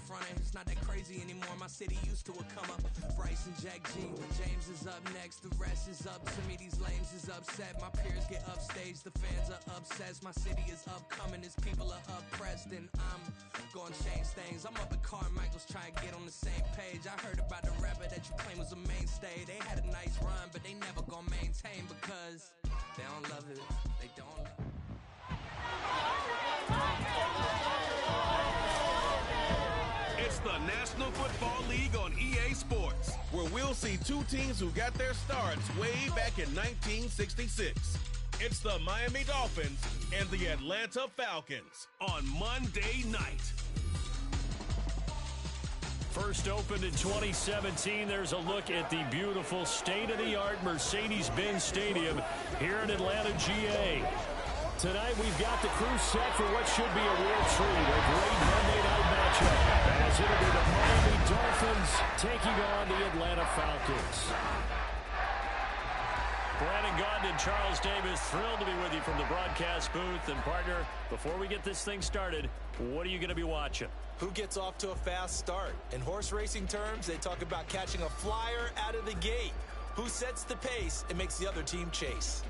frontin'. It's not that crazy anymore. My city used to a come up. Bryce and Jack G. James is up next. The rest is up to me. These lames is upset. My peers get upstaged. The fans are obsessed. My city is upcoming. His people are oppressed. And I'm gonna change things. I'm up at Carmichael's trying to get on the same page. I heard about the rapper that you claim was a mainstay. They had a nice run, but they never gonna maintain because they don't love it. They don't love it. It's the National Football League on EA Sports, where we'll see two teams who got their starts way back in 1966. It's the Miami Dolphins and the Atlanta Falcons on Monday night. First opened in 2017, there's a look at the beautiful state-of-the-art Mercedes-Benz Stadium here in Atlanta, GA. Tonight, we've got the crew set for what should be a real treat, a great Monday night matchup, as it'll be the Miami Dolphins taking on the Atlanta Falcons. Brandon Gaudin and Charles Davis, thrilled to be with you from the broadcast booth. And, partner, before we get this thing started, what are you going to be watching? Who gets off to a fast start? In horse racing terms, they talk about catching a flyer out of the gate. Who sets the pace and makes the other team chase?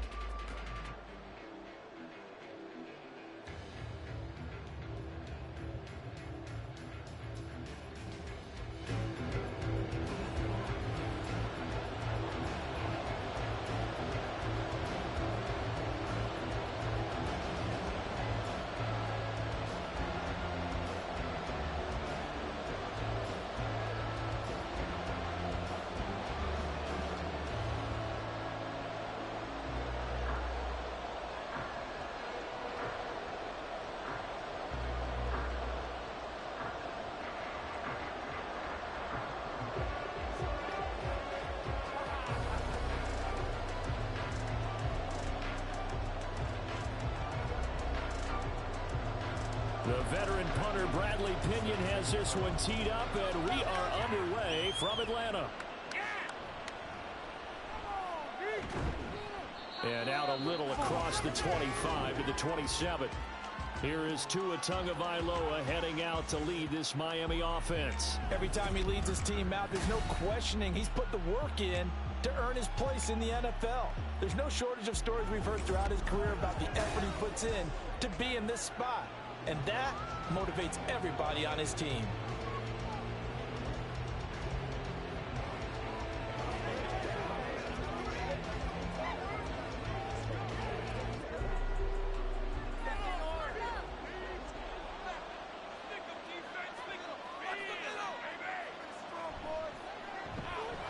The veteran punter Bradley Pinion has this one teed up, and we are underway from Atlanta. And out a little across the 25 to the 27. Here is Tua Tagovailoa heading out to lead this Miami offense. Every time he leads his team out, there's no questioning. He's put the work in to earn his place in the NFL. There's no shortage of stories we've heard throughout his career about the effort he puts in to be in this spot. And that motivates everybody on his team.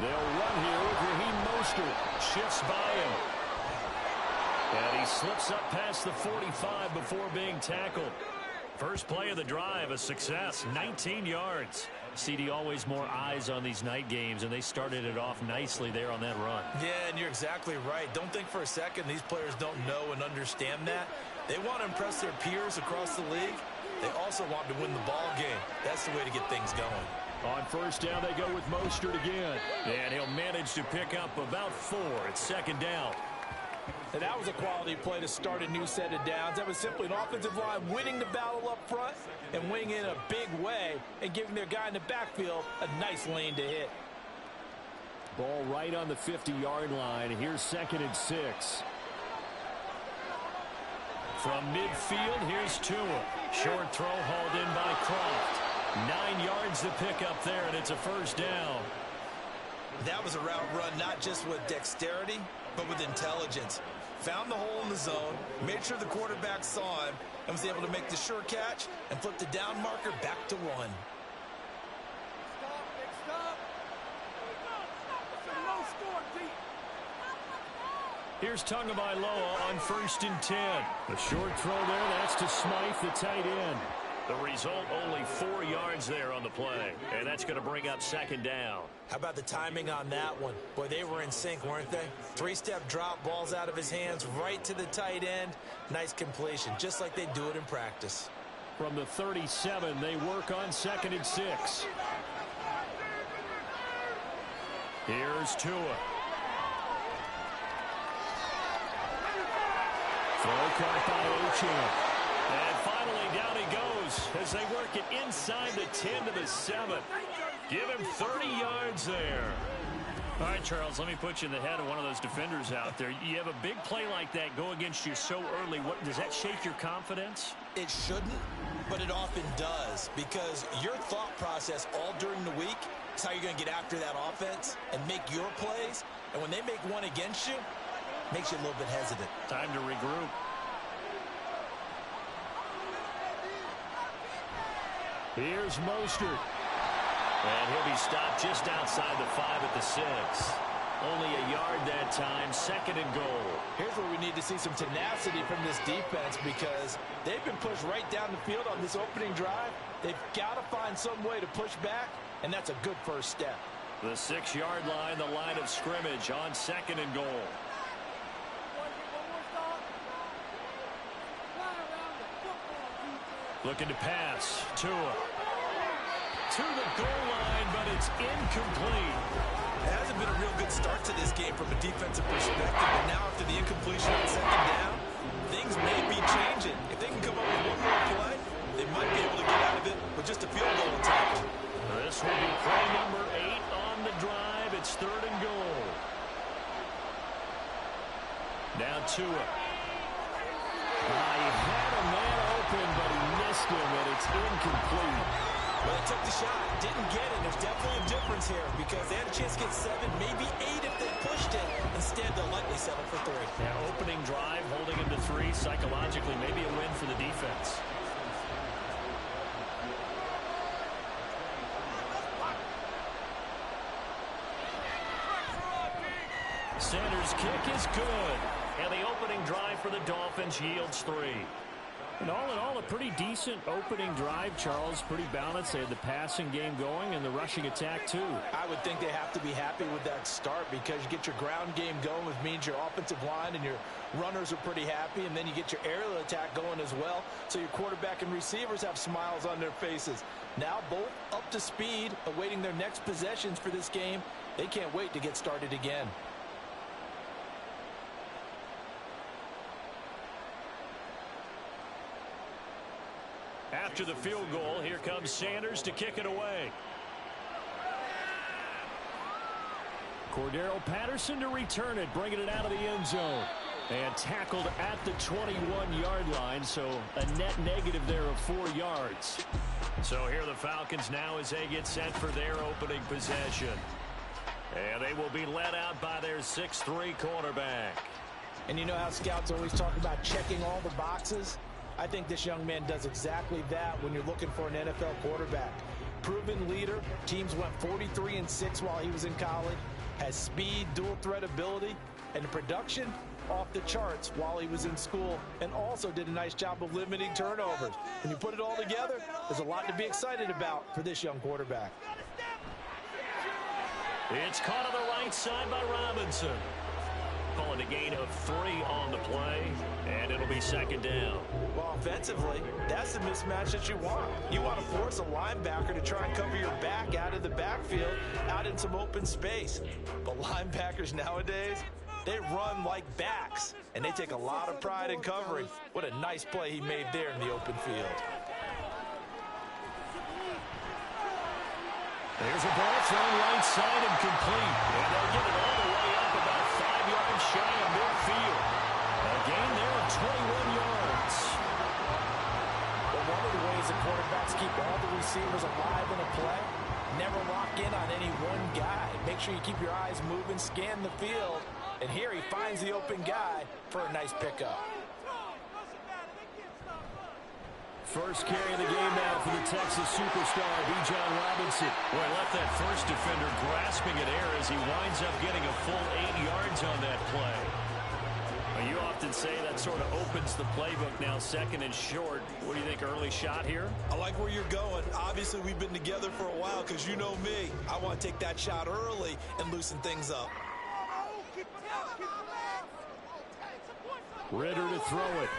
They'll run here with Raheem Mostert. Shifts by him. And he slips up past the 45 before being tackled. First play of the drive, a success, 19 yards. CD, always more eyes on these night games, and they started it off nicely there on that run. Yeah, and you're exactly right. Don't think for a second these players don't know and understand that. They want to impress their peers across the league. They also want to win the ball game. That's the way to get things going. On first down, they go with Mostert again. And he'll manage to pick up about 4 at second down. And that was a quality play to start a new set of downs. That was simply an offensive line winning the battle up front and winning in a big way and giving their guy in the backfield a nice lane to hit. Ball right on the 50-yard line. Here's 2nd and 6. From midfield, here's Tua. Short throw hauled in by Croft. 9 yards to pick up there, and it's a first down. That was a route run not just with dexterity, but with intelligence. Found the hole in the zone, made sure the quarterback saw him, and was able to make the sure catch and flip the down marker back to 1. Here's Tagovailoa on 1st and 10. The short throw there, that's to Smythe, the tight end. The result, only 4 yards there on the play. And that's going to bring up 2nd down. How about the timing on that one? Boy, they were in sync, weren't they? 3-step drop, balls out of his hands, right to the tight end. Nice completion, just like they do it in practice. From the 37, they work on 2nd and 6. Here's Tua. Throw caught by Ochamp. And finally, down he goes as they work it inside the 10 to the 7. Give him 30 yards there. All right, Charles, let me put you in the head of one of those defenders out there. You have a big play like that go against you so early. Does that shake your confidence? It shouldn't, but it often does, because your thought process all during the week is how you're going to get after that offense and make your plays. And when they make one against you, it makes you a little bit hesitant. Time to regroup. Here's Mostert. And he'll be stopped just outside the 5 at the 6. Only a yard that time, 2nd and goal. Here's where we need to see some tenacity from this defense, because they've been pushed right down the field on this opening drive. They've got to find some way to push back, and that's a good first step. The 6-yard line, the line of scrimmage on 2nd and goal. Looking to pass. Tua. To the goal line, but it's incomplete. It hasn't been a real good start to this game from a defensive perspective, but now after the incompletion on 2nd down, things may be changing. If they can come up with one more play, they might be able to get out of it with just a field goal attempt. This will be play number 8 on the drive. It's 3rd and goal. Now Tua. He had a man open, but he missed him, and it's incomplete. Well, they took the shot, didn't get it. There's definitely a difference here, because they had a chance to get 7, maybe 8 if they pushed it. Instead, they'll likely settle for 3. Now, opening drive, holding him to 3, psychologically, maybe a win for the defense. Sanders' kick is good. And the opening drive for the Dolphins yields 3. And all in all, a pretty decent opening drive, Charles. Pretty balanced. They had the passing game going and the rushing attack, too. I would think they have to be happy with that start, because you get your ground game going, which means your offensive line and your runners are pretty happy, and then you get your aerial attack going as well, so your quarterback and receivers have smiles on their faces. Now both up to speed, awaiting their next possessions for this game. They can't wait to get started again. After the field goal, here comes Sanders to kick it away. Cordero Patterson to return it, bringing it out of the end zone. And tackled at the 21-yard line, so a net negative there of 4 yards. So here are the Falcons now as they get set for their opening possession. And they will be led out by their 6'3" quarterback. And you know how scouts always talk about checking all the boxes? I think this young man does exactly that when you're looking for an NFL quarterback. Proven leader. Teams went 43-6 while he was in college. Has speed, dual threat ability, and the production off the charts while he was in school, and also did a nice job of limiting turnovers. When you put it all together, there's a lot to be excited about for this young quarterback. It's caught on the right side by Robinson. Calling a gain of 3 on the play, and it'll be 2nd down. Well, offensively, that's the mismatch that you want. You want to force a linebacker to try and cover your back out of the backfield, out in some open space. But linebackers nowadays, they run like backs, and they take a lot of pride in covering. What a nice play he made there in the open field. There's a ball thrown right side and complete. And they'll get it all the way up about 5 yards shy of midfield. A gain there of 21 yards. Well, one of the ways the quarterbacks keep all the receivers alive in a play, never lock in on any one guy. Make sure you keep your eyes moving, scan the field. And here he finds the open guy for a nice pickup. First carry of the game now for the Texas superstar, Bijan Robinson. Boy, left that first defender grasping at air as he winds up getting a full 8 yards on that play. Well, you often say that sort of opens the playbook now, 2nd and short. What do you think, early shot here? I like where you're going. Obviously, we've been together for a while, because you know me. I want to take that shot early and loosen things up. Ritter to throw it.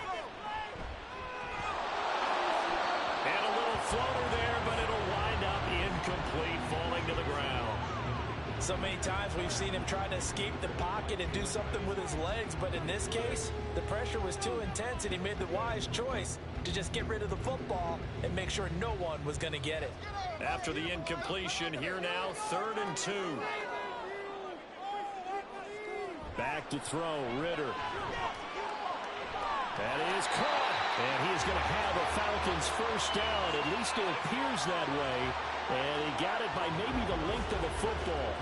Floater there, but it'll wind up incomplete, falling to the ground. So many times we've seen him try to escape the pocket and do something with his legs, but in this case, the pressure was too intense and he made the wise choice to just get rid of the football and make sure no one was going to get it. After the incompletion, here now, 3rd and 2. Back to throw, Ritter. That is caught, and he is going to have a Falcons first down. At least it appears that way, and he got it by maybe the length of the football.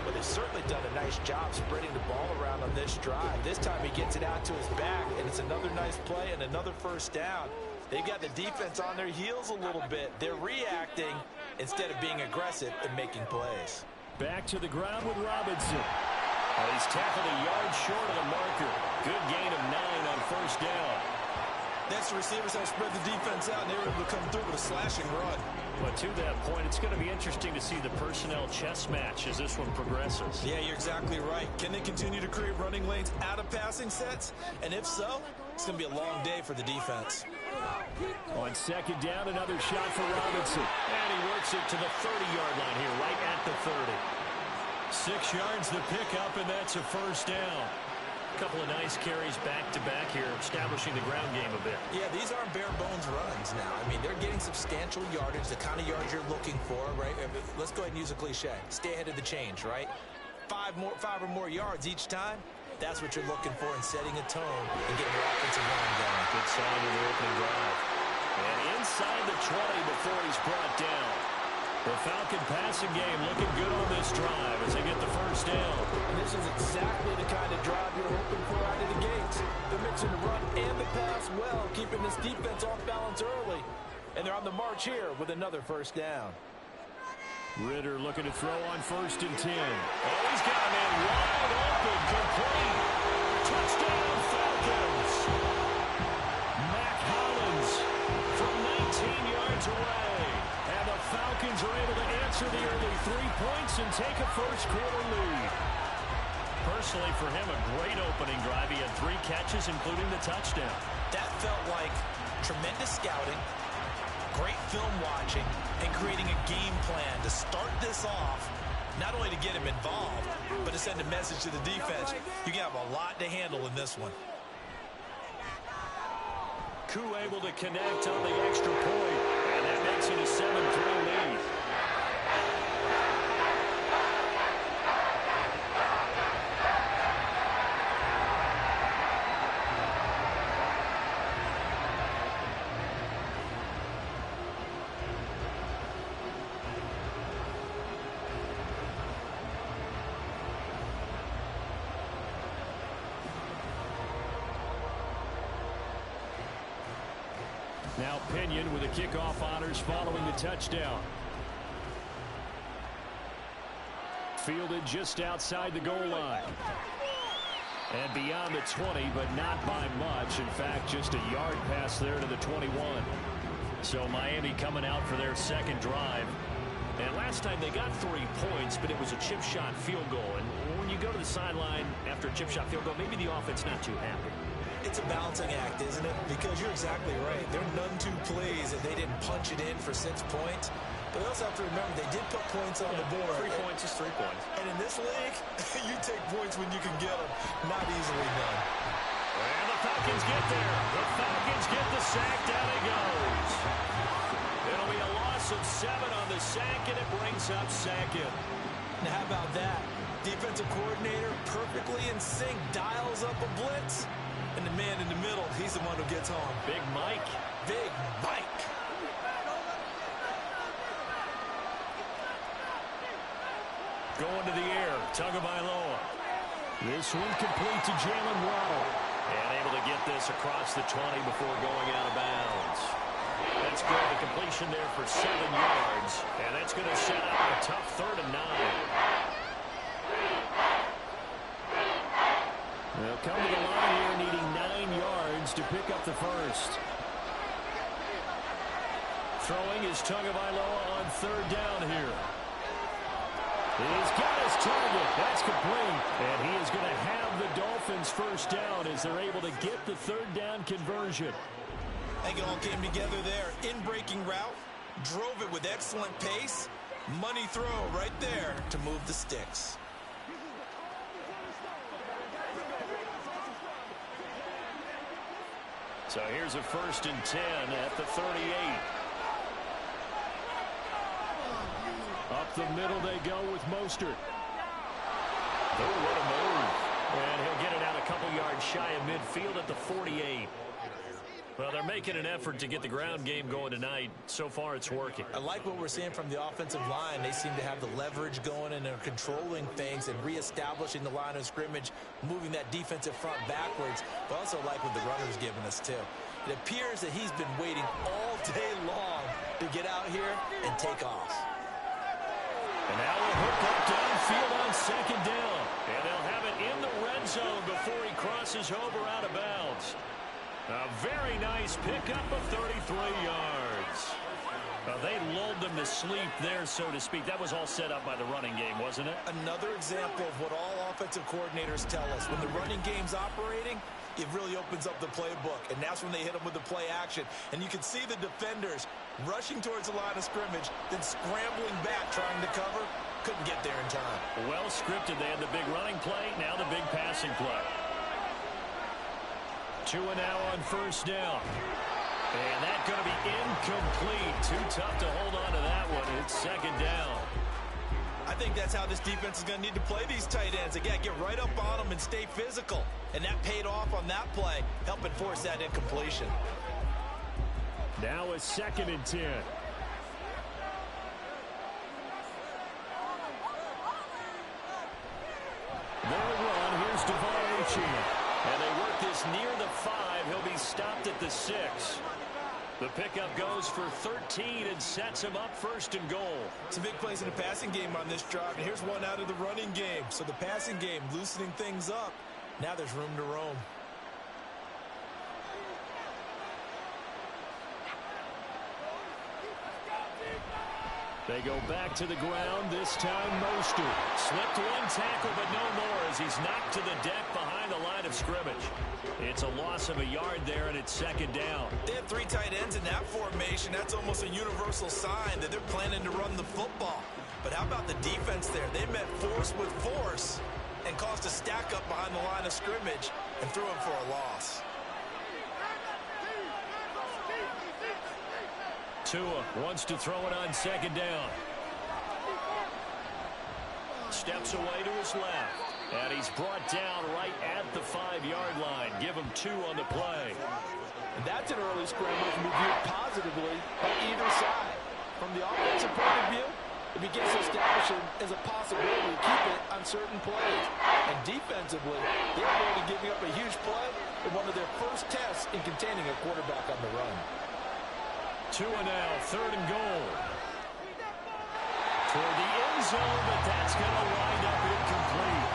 But they've certainly done a nice job spreading the ball around on this drive. This time he gets it out to his back, and it's another nice play and another first down. They've got the defense on their heels a little bit. They're reacting instead of being aggressive and making plays. Back to the ground with Robinson. He's tackled a yard short of the marker. Good gain of 9 on first down. That's the receivers have spread the defense out, and they were able to come through with a slashing run. But to that point, it's going to be interesting to see the personnel chess match as this one progresses. Yeah, you're exactly right. Can they continue to create running lanes out of passing sets? And if so, it's going to be a long day for the defense. On second down, another shot for Robinson. And he works it to the 30-yard line here, right at the 30. 6 yards to pick up, and that's a first down. A couple of nice carries back-to-back here, establishing the ground game a bit. Yeah, these aren't bare-bones runs now. I mean, they're getting substantial yardage, the kind of yards you're looking for, right? Let's go ahead and use a cliche. Stay ahead of the change, right? 5 or more yards each time, that's what you're looking for in setting a tone and getting your offensive line going. Good sign in the opening drive. And inside the 20 before he's brought down. The Falcon passing game looking good on this drive as they get the first down. And this is exactly the kind of drive you're hoping for out of the gates. They're mixing the run and the pass well, keeping this defense off balance early. And they're on the march here with another first down. Ritter looking to throw on 1st and 10. Oh, he's got a man wide open, complete. Touchdown, Falcons. Mac Hollins from 19 yards away. And the Falcons are able to answer the early 3 points and take a first-quarter lead. Personally, for him, a great opening drive. He had 3 catches, including the touchdown. That felt like tremendous scouting, great film watching, and creating a game plan to start this off, not only to get him involved, but to send a message to the defense. You have a lot to handle in this one. Koo able to connect on the extra point, and that makes it a 7-3 lead. Now Pinion with the kickoff honors following the touchdown. Fielded just outside the goal line. And beyond the 20, but not by much. In fact, just a yard pass there to the 21. So Miami coming out for their second drive. And last time they got 3 points, but it was a chip shot field goal. And when you go to the sideline after a chip shot field goal, maybe the offense not too happy. It's a balancing act, isn't it? Because you're exactly right. There are none too pleased that they didn't punch it in for 6 points. But we also have to remember they did put points on the board. 3 points is 3 points. And in this league, you take points when you can get them. Not easily done. And the Falcons get there. The Falcons get the sack. Down it goes. It'll be a loss of 7 on the sack, and it brings up second. Now, how about that? Defensive coordinator perfectly in sync, dials up a blitz. And the man in the middle, he's the one who gets home. Big Mike. Big Mike. Going to the air, Tagovailoa. This one complete to Jalen Waddle. And able to get this across the 20 before going out of bounds. That's good. The completion there for 7 yards. And that's going to set up a tough 3rd and 9. They'll come to the line here needing 9 yards to pick up the first. Throwing is Tagovailoa on 3rd down here. He's got his target. That's complete. And he is going to have the Dolphins first down as they're able to get the 3rd down conversion. I think it all came together there. In-breaking route, drove it with excellent pace. Money throw right there to move the sticks. So here's a 1st and 10 at the 38. Up the middle they go with Mostert. Oh, what a move. And he'll get it out a couple yards shy of midfield at the 48. Well, they're making an effort to get the ground game going tonight. So far, it's working. I like what we're seeing from the offensive line. They seem to have the leverage going, and they're controlling things and reestablishing the line of scrimmage, moving that defensive front backwards. But also like what the runner's giving us, too. It appears that he's been waiting all day long to get out here and take off. And now we'll hook up downfield on 2nd down. And they'll have it in the red zone before he crosses over out of bounds. A very nice pickup of 33 yards. They lulled them to sleep there, so to speak. That was all set up by the running game, wasn't it? Another example of what all offensive coordinators tell us. When the running game's operating, it really opens up the playbook. And that's when they hit them with the play action. And you can see the defenders rushing towards the line of scrimmage, then scrambling back trying to cover. Couldn't get there in time. Well scripted. They had the big running play, now the big passing play. 2 now on 1st down. And that's going to be incomplete. Too tough to hold on to that one. It's 2nd down. I think that's how this defense is going to need to play these tight ends. Again, get right up on them and stay physical. And that paid off on that play, helping force that incompletion. Now a 2nd and 10. They'll run. Here's Devon. And they work this near the 5. He'll be stopped at the 6. The pickup goes for 13 and sets him up 1st and goal. Some big plays in the passing game on this drive, and here's one out of the running game. So the passing game loosening things up. Now there's room to roam. They go back to the ground, this time Mostert. Slipped one tackle, but no more as he's knocked to the deck behind the line of scrimmage. It's a loss of a yard there, and it's 2nd down. They have 3 tight ends in that formation. That's almost a universal sign that they're planning to run the football. But how about the defense there? They met force with force and caused a stack up behind the line of scrimmage and threw him for a loss. Tua wants to throw it on 2nd down. Steps away to his left. And he's brought down right at the 5-yard line. Give him 2 on the play. And that's an early scramble that can be viewed positively by either side. From the offensive point of view, it begins to establish it as a possibility to keep it on certain plays. And defensively, they're already giving up a huge play in one of their first tests in containing a quarterback on the run. 2 now, 3rd and goal. Toward the end zone, but that's going to wind up incomplete.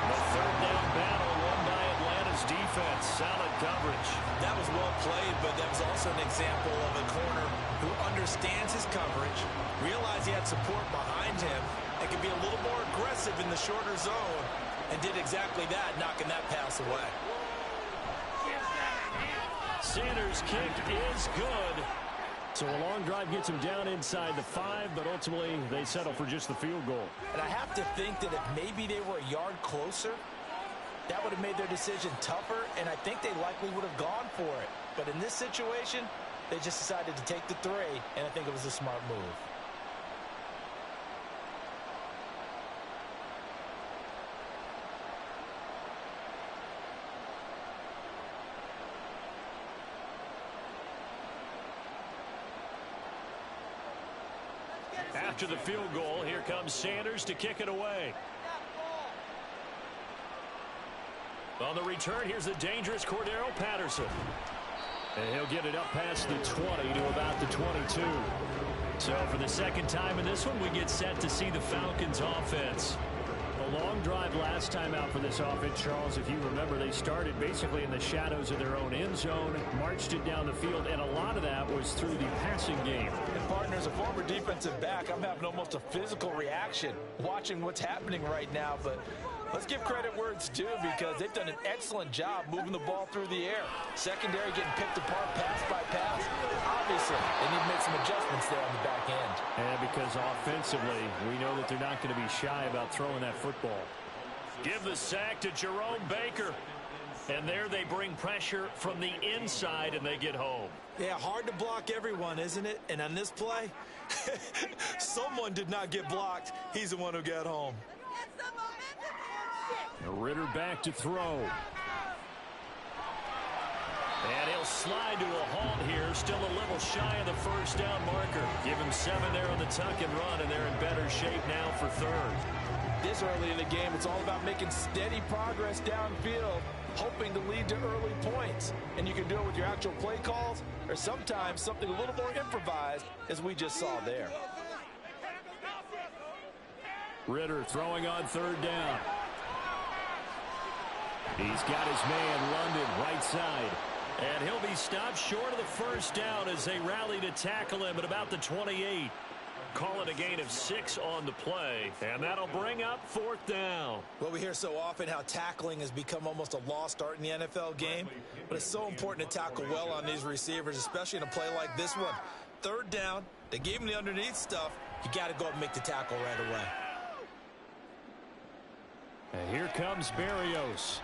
The 3rd down battle won by Atlanta's defense. Solid coverage. That was well played, but that was also an example of a corner who understands his coverage, realized he had support behind him, and can be a little more aggressive in the shorter zone, and did exactly that, knocking that pass away. Sanders' kick is good. So a long drive gets him down inside the 5, but ultimately they settle for just the field goal. And I have to think that if maybe they were a yard closer, that would have made their decision tougher, and I think they likely would have gone for it. But in this situation, they just decided to take the 3, and I think it was a smart move. After the field goal, here comes Sanders to kick it away. On the return, here's the dangerous Cordero Patterson. And he'll get it up past the 20 to about the 22. So for the 2nd time in this one, we get set to see the Falcons offense. A long drive last time out for this offense, Charles. If you remember, they started basically in the shadows of their own end zone, marched it down the field, and a lot of that was through the passing game. And partner, as a former defensive back, I'm having almost a physical reaction watching what's happening right now. But let's give credit where it's due, because they've done an excellent job moving the ball through the air. Secondary getting picked apart pass by pass. Obviously, they need to make some adjustments there on the back end. And because offensively, we know that they're not going to be shy about throwing that football. Give the sack to Jerome Baker. And there they bring pressure from the inside, and they get home. Yeah, hard to block everyone, isn't it? And on this play, someone did not get blocked. He's the one who got home. Ritter back to throw. And he'll slide to a halt here. Still a little shy of the first down marker. Give him 7 there on the tuck and run, and they're in better shape now for third. This early in the game, it's all about making steady progress downfield, hoping to lead to early points. And you can do it with your actual play calls, or sometimes something a little more improvised, as we just saw there. Ritter throwing on third down. He's got his man London right side. And he'll be stopped short of the first down as they rally to tackle him at about the 28. Call it a gain of 6 on the play, and that'll bring up fourth down. Well, we hear so often how tackling has become almost a lost art in the NFL game, but it's so important to tackle well on these receivers, especially in a play like this one. Third down, they gave him the underneath stuff. You got to go up and make the tackle right away. And here comes Berrios.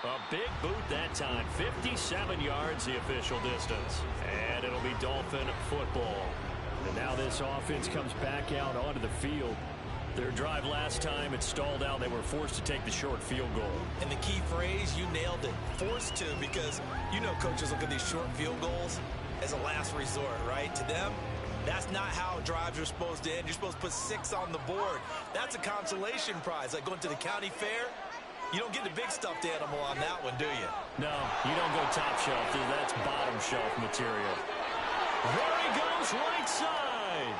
A big boot that time, 57 yards the official distance. And it'll be Dolphin football. And now this offense comes back out onto the field. Their drive last time, it stalled out. They were forced to take the short field goal. And the key phrase, you nailed it. Forced to, because you know coaches look at these short field goals as a last resort, right? To them, that's not how drives are supposed to end. You're supposed to put 6 on the board. That's a consolation prize, like going to the county fair. You don't get the big stuffed animal on that one, do you? No, you don't go top shelf. That's bottom shelf material. There he goes, right side.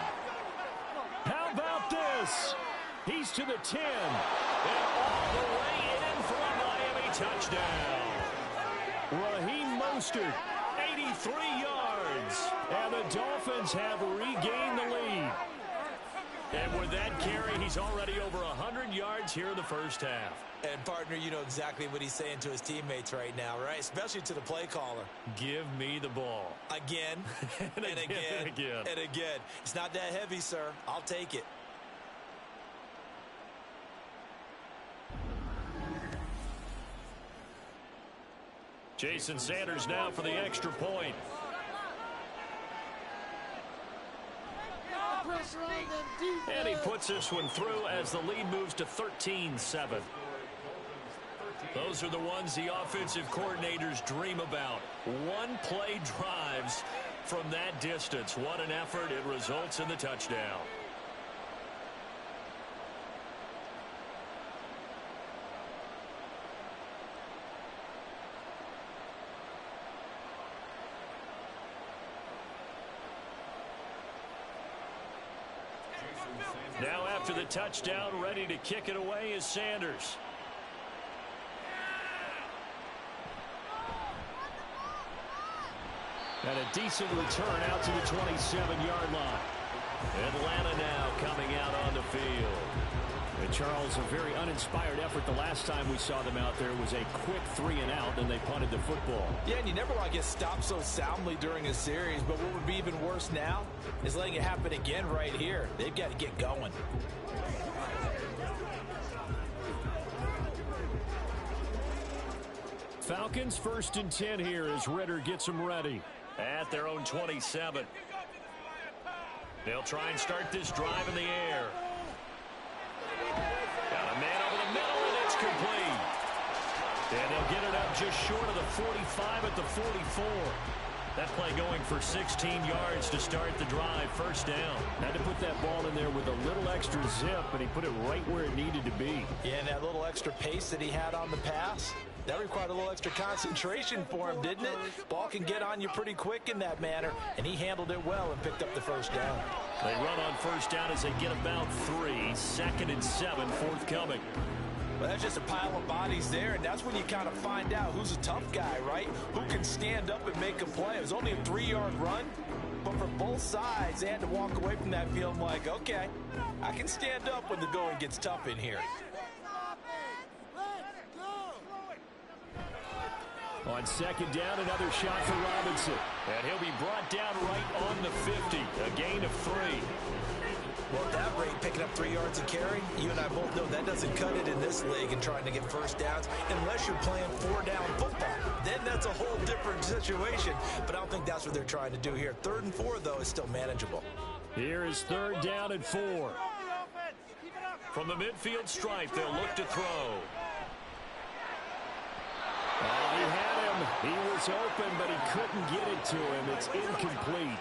How about this? He's to the 10. And all the way in for a Miami touchdown. Raheem Mostert, 83 yards. And the Dolphins have regained the lead. And with that carry, he's already over 100 yards here in the first half. And, partner, you know exactly what he's saying to his teammates right now, right? Especially to the play caller. Give me the ball. Again, and again. It's not that heavy, sir. I'll take it. Jason Sanders now for the extra point. And he puts this one through as the lead moves to 13-7. Those are the ones the offensive coordinators dream about. One-play drives from that distance. What an effort. It results in the touchdown. Now after the touchdown, ready to kick it away is Sanders. And a decent return out to the 27-yard line. Atlanta now coming out on the field. And Charles, a very uninspired effort the last time we saw them out there was a quick 3-and-out, and they punted the football. Yeah, and you never want to get stopped so soundly during a series, but what would be even worse now is letting it happen again right here. They've got to get going. Falcons 1st and 10 here as Ritter gets them ready. At their own 27. They'll try and start this drive in the air. Got a man over the middle, and it's complete. And they'll get it up just short of the 45 at the 44. That play going for 16 yards to start the drive. First down. Had to put that ball in there with a little extra zip, but he put it right where it needed to be. Yeah, and that little extra pace that he had on the pass, that required a little extra concentration for him, didn't it? Ball can get on you pretty quick in that manner, and he handled it well and picked up the first down. They run on first down as they get about 3. 2nd and 7, forthcoming. Well, that's just a pile of bodies there, and that's when you kind of find out who's a tough guy, right? Who can stand up and make a play. It was only a 3-yard run, but for both sides, they had to walk away from that field like, okay, I can stand up when the going gets tough in here. On 2nd down, another shot for Robinson. And he'll be brought down right on the 50. A gain of 3. Well, at that rate, picking up 3 yards a carry, you and I both know that doesn't cut it in this league and trying to get first downs unless you're playing 4-down football. Then that's a whole different situation, but I don't think that's what they're trying to do here. 3rd and 4, though, is still manageable. Here is 3rd down and 4. From the midfield stripe, they'll look to throw. He had him. He was open, but he couldn't get it to him. It's incomplete.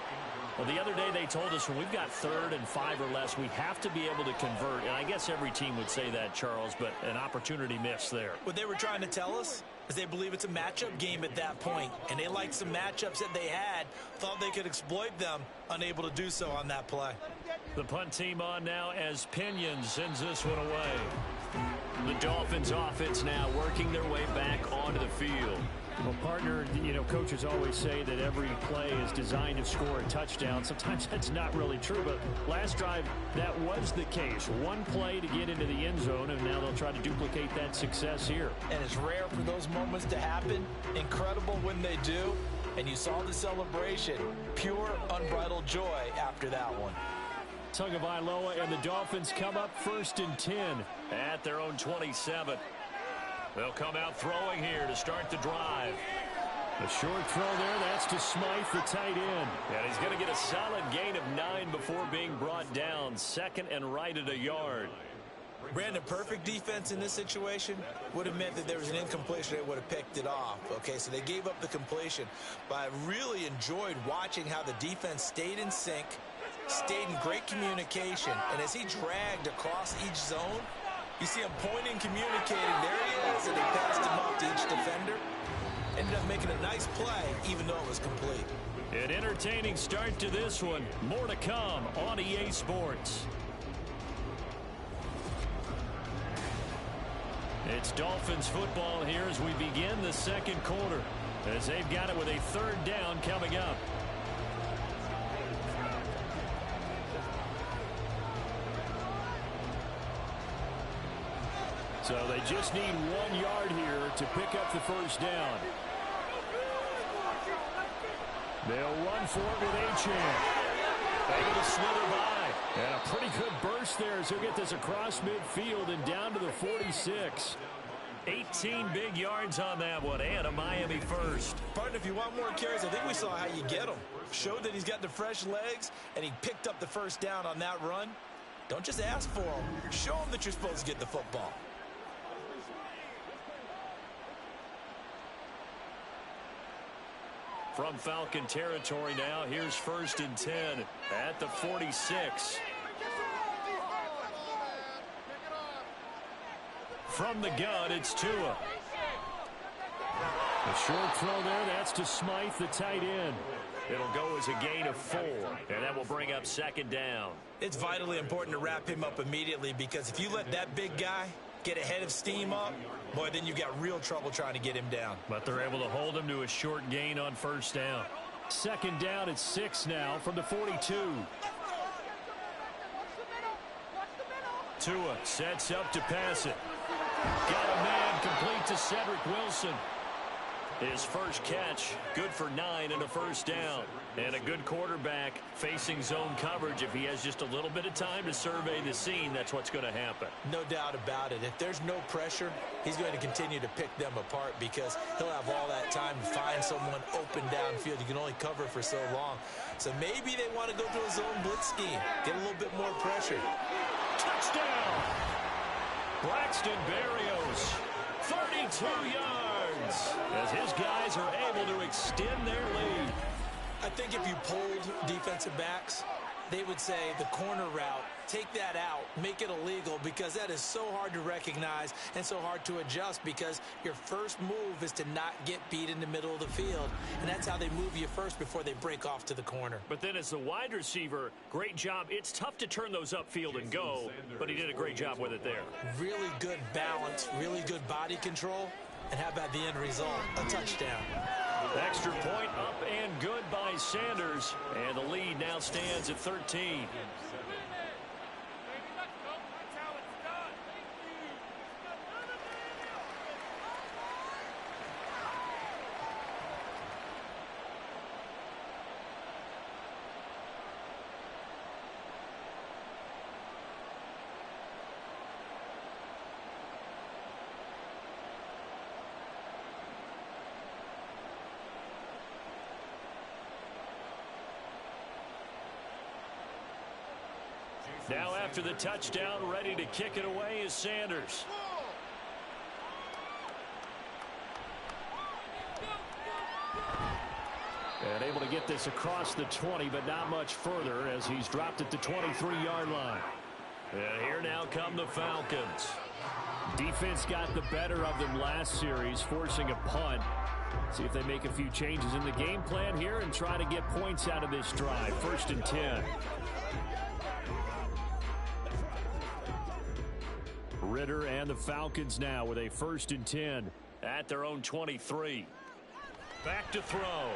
Well, the other day they told us when we've got 3rd and 5 or less, we have to be able to convert. And I guess every team would say that, Charles, but an opportunity missed there. What they were trying to tell us is they believe it's a matchup game at that point, and they liked some matchups that they had, thought they could exploit them, unable to do so on that play. The punt team on now as Pinion sends this one away. The Dolphins offense now working their way back onto the field. Well, partner, coaches always say that every play is designed to score a touchdown. Sometimes that's not really true, but last drive, that was the case. One play to get into the end zone, and now they'll try to duplicate that success here. And it's rare for those moments to happen. Incredible when they do. And you saw the celebration. Pure, unbridled joy after that one. Tagovailoa and the Dolphins come up 1st and 10 at their own 27. They'll come out throwing here to start the drive. A short throw there, that's to Smythe, the tight end. And he's going to get a solid gain of 9 before being brought down. 2nd and right at a yard. Brandon, perfect defense in this situation would have meant that there was an incompletion. They would have picked it off. Okay, so they gave up the completion. But I really enjoyed watching how the defense stayed in sync, stayed in great communication. And as he dragged across each zone, you see him pointing, communicating. There he is, and he passed him off to each defender. Ended up making a nice play, even though it was complete. An entertaining start to this one. More to come on EA Sports. It's Dolphins football here as we begin the 2nd quarter, as they've got it with a 3rd down coming up. So they just need 1 yard here to pick up the 1st down. They'll run for it with Achane. Able to slither by. And a pretty good burst there as he'll get this across midfield and down to the 46. 18 big yards on that one, and a Miami first. Partner, if you want more carries, I think we saw how you get them. Showed that he's got the fresh legs, and he picked up the 1st down on that run. Don't just ask for them. Show them that you're supposed to get the football. From Falcon territory now, here's 1st and 10 at the 46. From the gun, it's Tua. A short throw there, that's to Smythe, the tight end. It'll go as a gain of 4, and that will bring up 2nd down. It's vitally important to wrap him up immediately, because if you let that big guy get ahead of steam up, boy, then you've got real trouble trying to get him down. But they're able to hold him to a short gain on 1st down. 2nd down at 6 now from the 42. Tua sets up to pass it. Got a man complete to Cedric Wilson. His first catch, good for 9 and a 1st down. And a good quarterback facing zone coverage. If he has just a little bit of time to survey the scene, that's what's going to happen. No doubt about it. If there's no pressure, he's going to continue to pick them apart because he'll have all that time to find someone open downfield. You can only cover for so long. So maybe they want to go to a zone blitz scheme, get a little bit more pressure. Touchdown! Braxton Berrios, 32 yards, as his guys are able to extend their lead. I think if you polled defensive backs, they would say the corner route, take that out, make it illegal, because that is so hard to recognize and so hard to adjust, because your first move is to not get beat in the middle of the field, and that's how they move you first before they break off to the corner. But then as the wide receiver, great job. It's tough to turn those upfield and go, but he did a great job with it there. Really good balance, really good body control, and how about the end result? A touchdown. Extra point up and good by Sanders, and the lead now stands at 13. Now after the touchdown, ready to kick it away is Sanders. And able to get this across the 20, but not much further as he's dropped it to 23-yard line. And here now come the Falcons. Defense got the better of them last series, forcing a punt. See if they make a few changes in the game plan here and try to get points out of this drive. 1st and 10. Ritter and the Falcons now with a 1st and 10 at their own 23. Back to throw.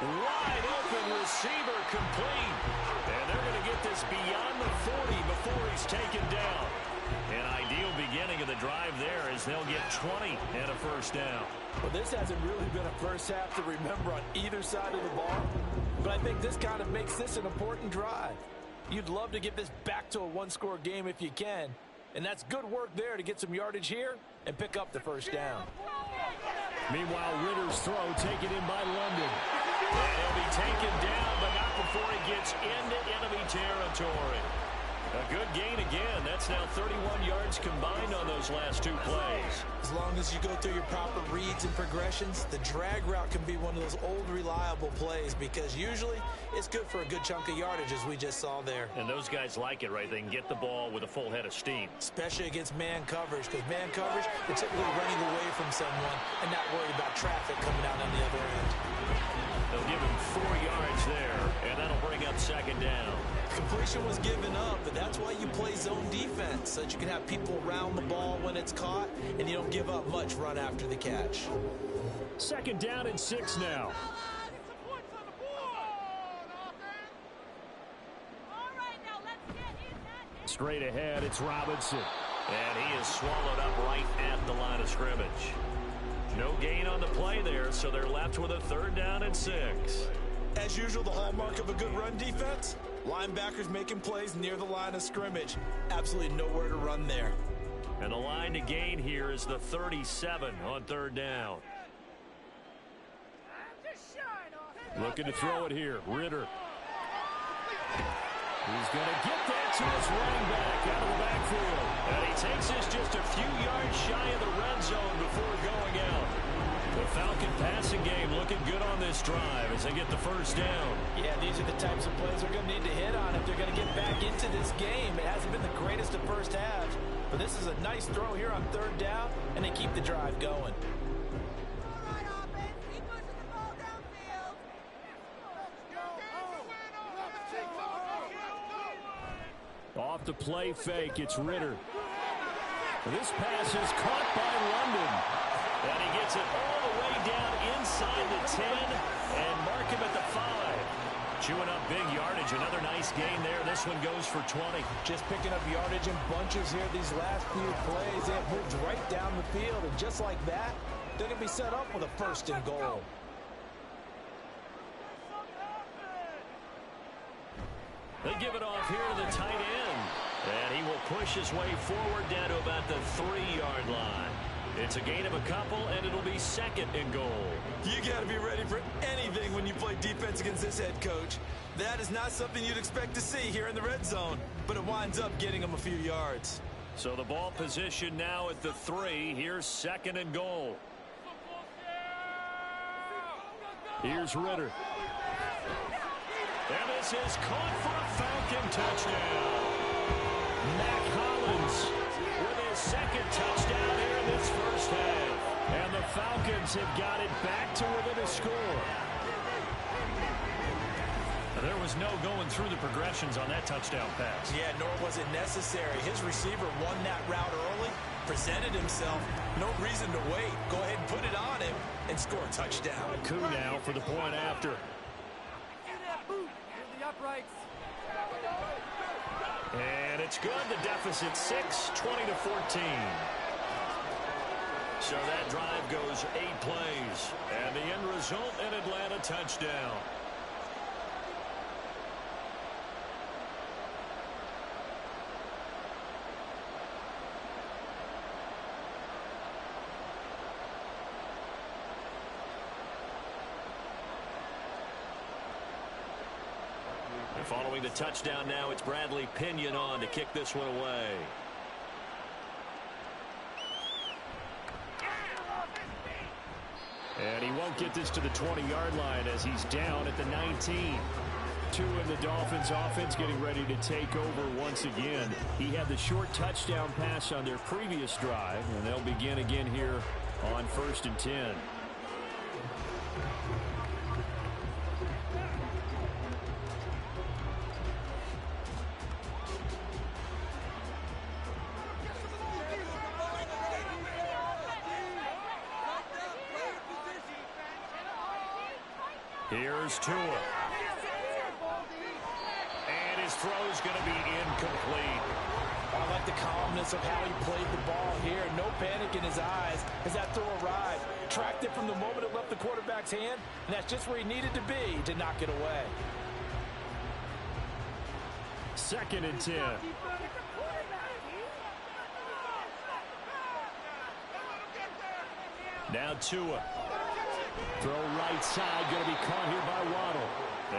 Wide open receiver complete. And they're going to get this beyond the 40 before he's taken down. An ideal beginning of the drive there as they'll get 20 and a 1st down. Well, this hasn't really been a first half to remember on either side of the ball. But I think this kind of makes this an important drive. You'd love to get this back to a one-score game if you can. And that's good work there to get some yardage here and pick up the 1st down. Meanwhile, Ritter's throw taken in by London. And he'll be taken down, but not before he gets into enemy territory. A good gain again. That's now 31 yards combined on those last 2 plays. As long as you go through your proper reads and progressions, the drag route can be one of those old reliable plays because usually it's good for a good chunk of yardage as we just saw there. And those guys like it, right? They can get the ball with a full head of steam. Especially against man coverage because man coverage, they're typically running away from someone and not worried about traffic coming out on the other end. They'll give him 4 yards there, and that'll bring up 2nd down. Completion was given up, but that's why you play zone defense, so that you can have people around the ball when it's caught, and you don't give up much run after the catch. 2nd down and 6 now. Straight ahead, it's Robinson. And he is swallowed up right at the line of scrimmage. No gain on the play there, so they're left with a 3rd down and 6. As usual, the hallmark of a good run defense, linebackers making plays near the line of scrimmage. Absolutely nowhere to run there. And the line to gain here is the 37 on 3rd down. Looking to throw it here, Ritter. He's going to get that to his running back out of the backfield. And he takes this just a few yards shy of the red zone before going out. The Falcon passing game looking good on this drive as they get the 1st down. Yeah, these are the types of plays they're going to need to hit on if they're going to get back into this game. It hasn't been the greatest of first halves, but this is a nice throw here on 3rd down, and they keep the drive going. Off the play fake, it's Ritter. This pass is caught by London. And he gets it all the way down inside the 10 and mark him at the 5. Chewing up big yardage. Another nice gain there. This one goes for 20. Just picking up yardage in bunches here these last few plays. They have moved right down the field, and just like that, they're going to be set up with a 1st and goal. They give it off here to the tight end. And he will push his way forward down to about the 3-yard line. It's a gain of a couple, and it'll be 2nd and goal. You got to be ready for anything when you play defense against this head coach. That is not something you'd expect to see here in the red zone, but it winds up getting him a few yards. So the ball position now at the 3. Here's 2nd and goal. Here's Ritter. And this is caught for a Falcon touchdown. Mac Hollins with his 2nd touchdown here in this 1st half. And the Falcons have got it back to within a score. There was no going through the progressions on that touchdown pass. Yeah, nor was it necessary. His receiver won that route early, presented himself. No reason to wait. Go ahead and put it on him and score a touchdown. A coup now for the point after. And it's good. The deficit 6, 20-14. So that drive goes 8 plays. And the end result, an Atlanta touchdown. Throwing the touchdown now, it's Bradley Pinion on to kick this one away. And he won't get this to the 20-yard line as he's down at the 19. Two in the Dolphins offense getting ready to take over once again. He had the short touchdown pass on their previous drive, and they'll begin again here on 1st and 10. Here's Tua. And his throw is going to be incomplete. I like the calmness of how he played the ball here. No panic in his eyes as that throw arrived. Tracked it from the moment it left the quarterback's hand, and that's just where he needed to be to knock it away. 2nd and 10. Now Tua. Throw right side, going to be caught here by Waddle.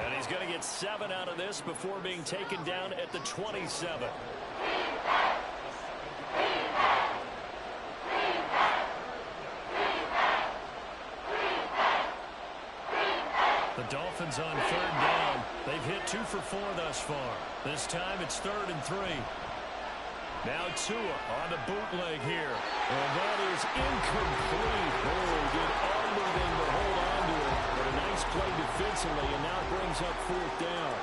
And he's going to get 7 out of this before being taken down at the 27. The Dolphins on 3rd down. They've hit 2 for 4 thus far. This time it's 3rd and 3. Now Tua on the bootleg here. And that is incomplete. Oh, he did everything to hold on to it. But a nice play defensively, and now brings up 4th down.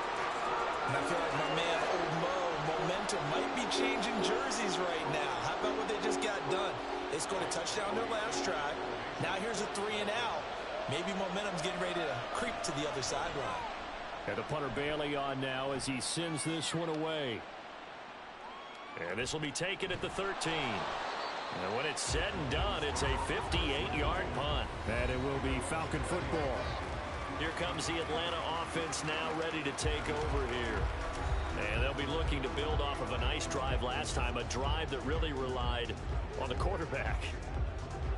And I feel like my man, Old Mo, momentum might be changing jerseys right now. How about what they just got done? They scored a touchdown their last drive. Now here's a 3 and out. Maybe momentum's getting ready to creep to the other sideline. And the punter Bailey on now as he sends this one away. And this will be taken at the 13. And when it's said and done, it's a 58-yard punt. And it will be Falcon football. Here comes the Atlanta offense now ready to take over here. And they'll be looking to build off of a nice drive last time, a drive that really relied on the quarterback.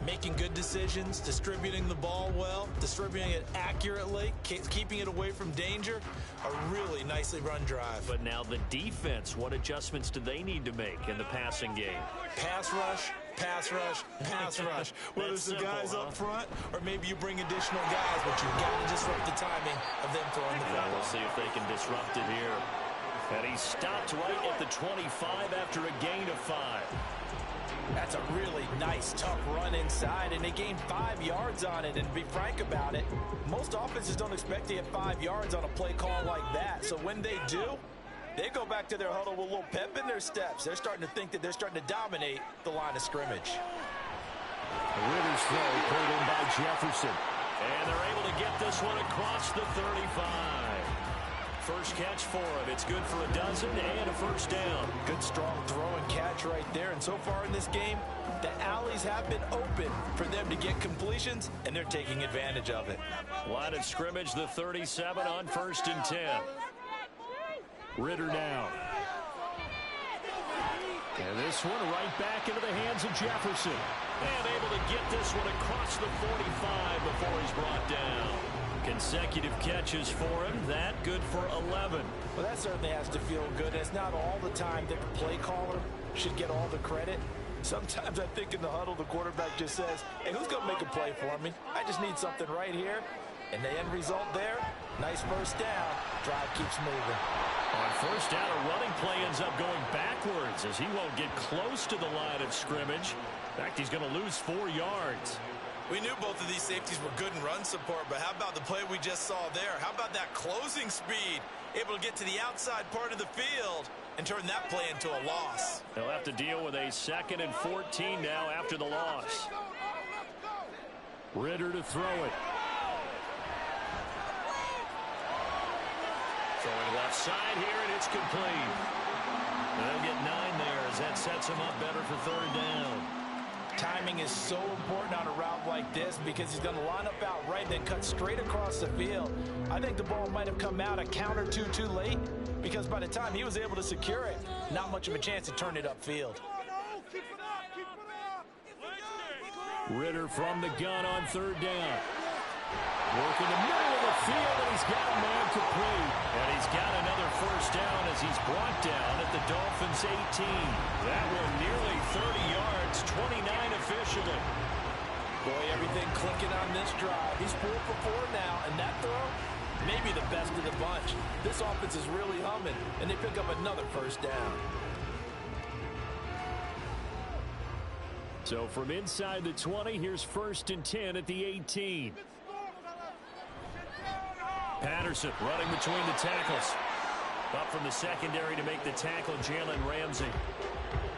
Making good decisions, distributing the ball well, distributing it accurately, keeping it away from danger. A really nicely run drive. But now the defense, what adjustments do they need to make in the passing game? Pass rush, pass rush, pass rush. Whether it's the guys up front or maybe you bring additional guys, but you've got to disrupt the timing of them throwing the football. We'll see if they can disrupt it here. And he stopped right at the 25 after a gain of 5. That's a really nice, tough run inside, and they gained 5 yards on it. And to be frank about it, most offenses don't expect to get 5 yards on a play call like that. So when they do, they go back to their huddle with a little pep in their steps. They're starting to think that they're starting to dominate the line of scrimmage. Ritter's throw pulled in by Jefferson. And they're able to get this one across the 35. First catch for him. It's good for a dozen and a first down. Good strong throw and catch right there. And so far in this game, the alleys have been open for them to get completions, and they're taking advantage of it. Line of scrimmage, the 37 on 1st and 10. Ritter down. And this one right back into the hands of Jefferson. And able to get this one across the 45 before he's brought down. Consecutive catches for him. That good for 11. Well, that certainly has to feel good. It's not all the time that the play caller should get all the credit. Sometimes I think in the huddle, the quarterback just says, hey, who's going to make a play for me? I just need something right here. And the end result there, nice first down. Drive keeps moving. On first down, a running play ends up going backwards as he won't get close to the line of scrimmage. In fact, he's going to lose 4 yards. We knew both of these safeties were good in run support, but how about the play we just saw there? How about that closing speed? Able to get to the outside part of the field and turn that play into a loss. They'll have to deal with a 2nd and 14 now after the loss. Ritter to throw it. Throwing left side here, and it's complete. They'll get 9 there as that sets him up better for 3rd down. Timing is so important on a route like this because he's going to line up out right and then cut straight across the field. I think the ball might have come out a count or two too late because by the time he was able to secure it, not much of a chance to turn it upfield. Ritter from the gun on 3rd down. Working the middle of the field, and he's got a man complete. And he's got another first down as he's brought down at the Dolphins' 18. That one nearly 30 yards, 29 officially. Boy, everything clicking on this drive. He's 4 for 4 now, and that throw, maybe the best of the bunch. This offense is really humming, and they pick up another first down. So from inside the 20, here's 1st and 10 at the 18. Patterson running between the tackles. Up from the secondary to make the tackle, Jalen Ramsey.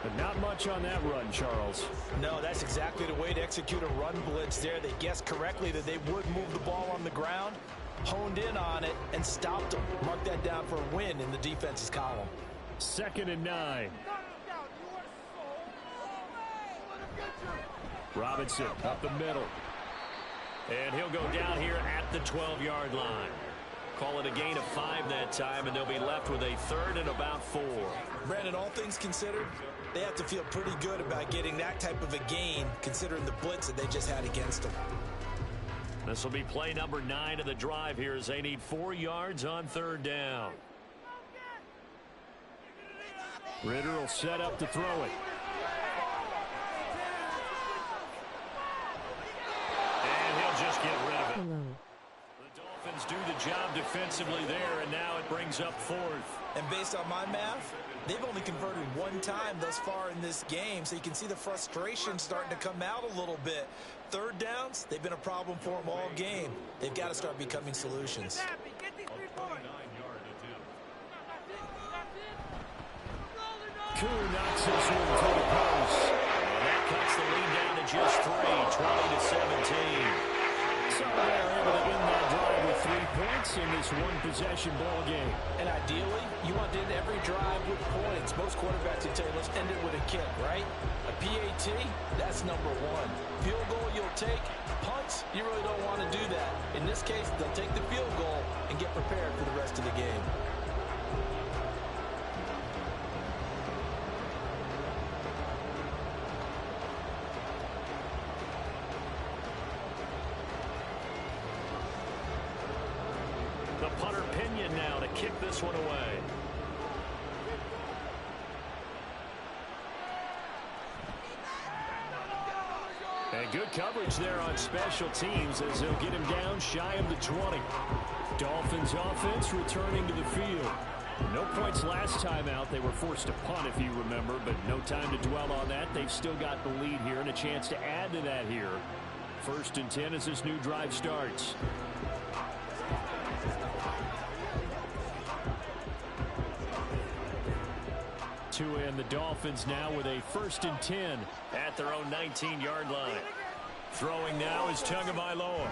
But not much on that run, Charles. No, that's exactly the way to execute a run blitz there. They guessed correctly that they would move the ball on the ground, honed in on it, and stopped them. Mark that down for a win in the defense's column. 2nd and 9. Robinson up the middle. And he'll go down here at the 12-yard line. Call it a gain of 5 that time, and they'll be left with a 3rd and about 4. Brandon, all things considered, they have to feel pretty good about getting that type of a gain, considering the blitz that they just had against them. This will be play number 9 of the drive here as they need 4 yards on 3rd down. Ritter will set up to throw it. And he'll just get rid of it. The Dolphins do the job defensively there, and now it brings up 4th. And based on my math, they've only converted 1 time thus far in this game, so you can see the frustration starting to come out a little bit. 3rd downs, they've been a problem for them all game. They've got to start becoming solutions. Koo knocks this one to the post. And that cuts the lead down to just 3, 20-17. So they're able to end that drive with 3 points in this one-possession ball game. And ideally, you want to end every drive with points. Most quarterbacks would tell you, let's end it with a kick, right? A PAT, that's number 1. Field goal you'll take. Punts, you really don't want to do that. In this case, they'll take the field goal and get prepared for the rest of the game. The punter Pinion now to kick this one away. And good coverage there on special teams as they'll get him down shy of the 20. Dolphins offense returning to the field. No points last time out. They were forced to punt, if you remember, but no time to dwell on that. They've still got the lead here and a chance to add to that here. 1st and 10 as this new drive starts. And the Dolphins now with a 1st and 10 at their own 19-yard line. Throwing now is Tagovailoa.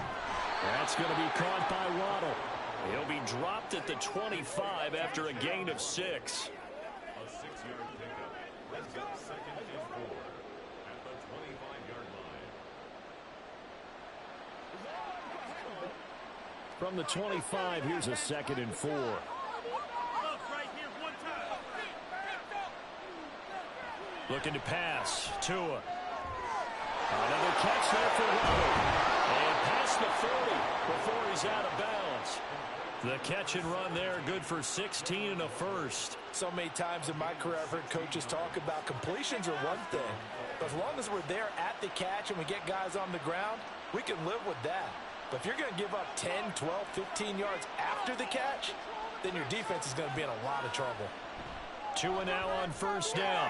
That's going to be caught by Waddle. He'll be dropped at the 25 after a gain of 6. A 6-yard pickup. That's got 2nd and 4 at the 25-yard line. From the 25, here's a 2nd and 4. Looking to pass. Tua. Another catch there for Waddle. And past the 40 before he's out of bounds. The catch and run there, good for 16 and a first. So many times in my career I've heard coaches talk about completions are one thing. But as long as we're there at the catch and we get guys on the ground, we can live with that. But if you're going to give up 10, 12, 15 yards after the catch, then your defense is going to be in a lot of trouble. Tua now on 1st down.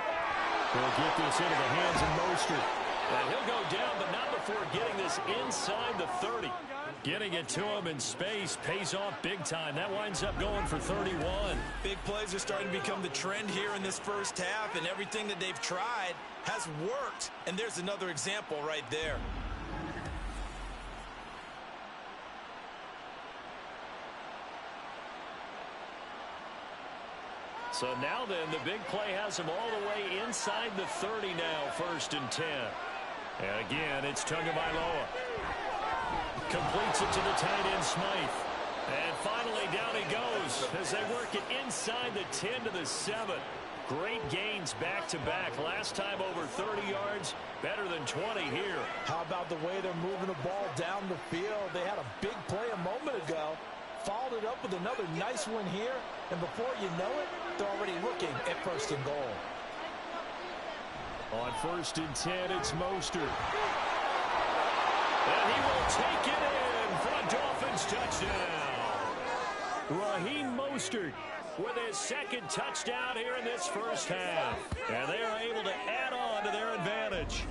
We'll get this into the hands of Mostert. And he'll go down, but not before getting this inside the 30. Getting it to him in space pays off big time. That winds up going for 31. Big plays are starting to become the trend here in this first half, and everything that they've tried has worked. And there's another example right there. So now then, the big play has him all the way inside the 30 now, 1st and 10. And again, it's Tagovailoa. Completes it to the tight end, Smythe. And finally, down he goes as they work it inside the 10 to the 7. Great gains back-to-back. Last time over 30 yards, better than 20 here. How about the way they're moving the ball down the field? They had a big play a moment ago, followed it up with another nice one here, and before you know it, they're already looking at first and goal. On 1st and 10, it's Mostert. And he will take it in for a Dolphins touchdown. Raheem Mostert with his second touchdown here in this first half. And they are able to add on to their advantage.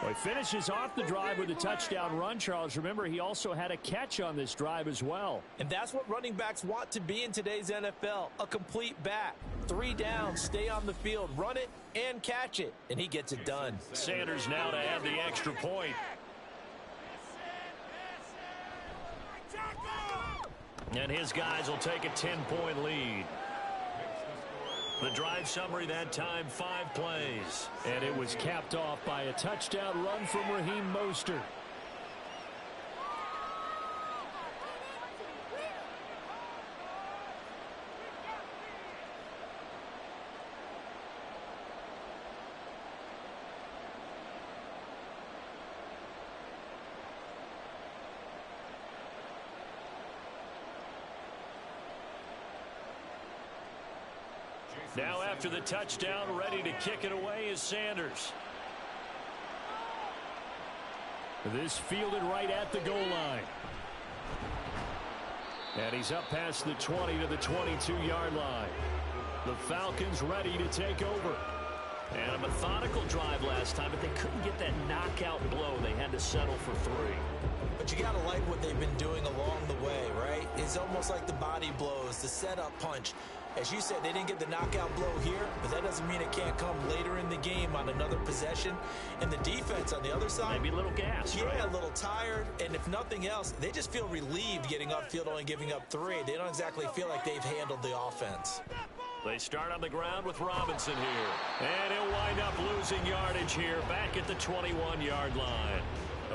Well, he finishes off the drive with a touchdown run, Charles. Remember, he also had a catch on this drive as well. And that's what running backs want to be in today's NFL, a complete back. 3 downs, stay on the field, run it, and catch it. And he gets it done. Sanders now to add the extra point. And his guys will take a 10-point lead. The drive summary that time, 5 plays. And it was capped off by a touchdown run from Raheem Mostert. Now after the touchdown, ready to kick it away is Sanders. This fielded right at the goal line. And he's up past the 20 to the 22-yard line. The Falcons ready to take over. And a methodical drive last time, but they couldn't get that knockout blow. They had to settle for 3. But you got to like what they've been doing along the way, right? It's almost like the body blows, the setup punch. As you said, they didn't get the knockout blow here, but that doesn't mean it can't come later in the game on another possession. And the defense on the other side, maybe a little gas, yeah, right? A little tired. And if nothing else, they just feel relieved getting upfield, only giving up 3. They don't exactly feel like they've handled the offense. They start on the ground with Robinson here. And he'll wind up losing yardage here back at the 21-yard line.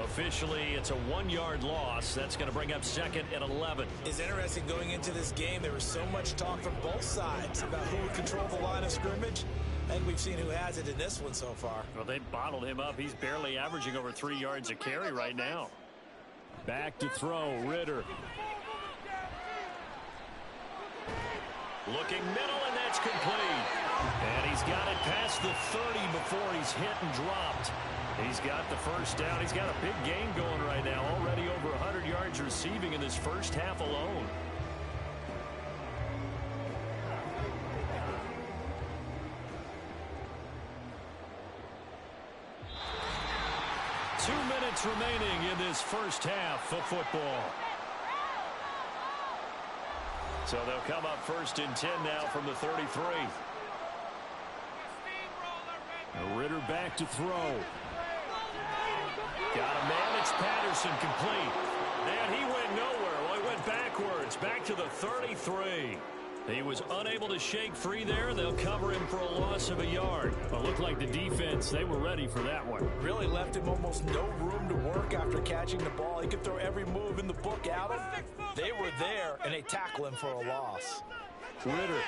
Officially, it's a 1-yard loss. That's going to bring up 2nd and 11. It's interesting going into this game. There was so much talk from both sides about who would control the line of scrimmage. I think we've seen who has it in this one so far. Well, they bottled him up. He's barely averaging over 3 yards a carry right now. Back to throw, Ritter. Looking middle, and that's complete. And he's got it past the 30 before he's hit and dropped. He's got the first down. He's got a big game going right now. Already over 100 yards receiving in this first half alone. Two minutes remaining in this first half of football. So they'll come up 1st and 10 now from the 33. Ritter back to throw. Got a man. It's Patterson complete. And he went nowhere. Well, he went backwards. Back to the 33. He was unable to shake free there. They'll cover him for a loss of a yard. Well, it looked like the defense, they were ready for that one. Really left him almost no room to work after catching the ball. He could throw every move in the book at him. They were there, and they tackle him for a loss. Ritter.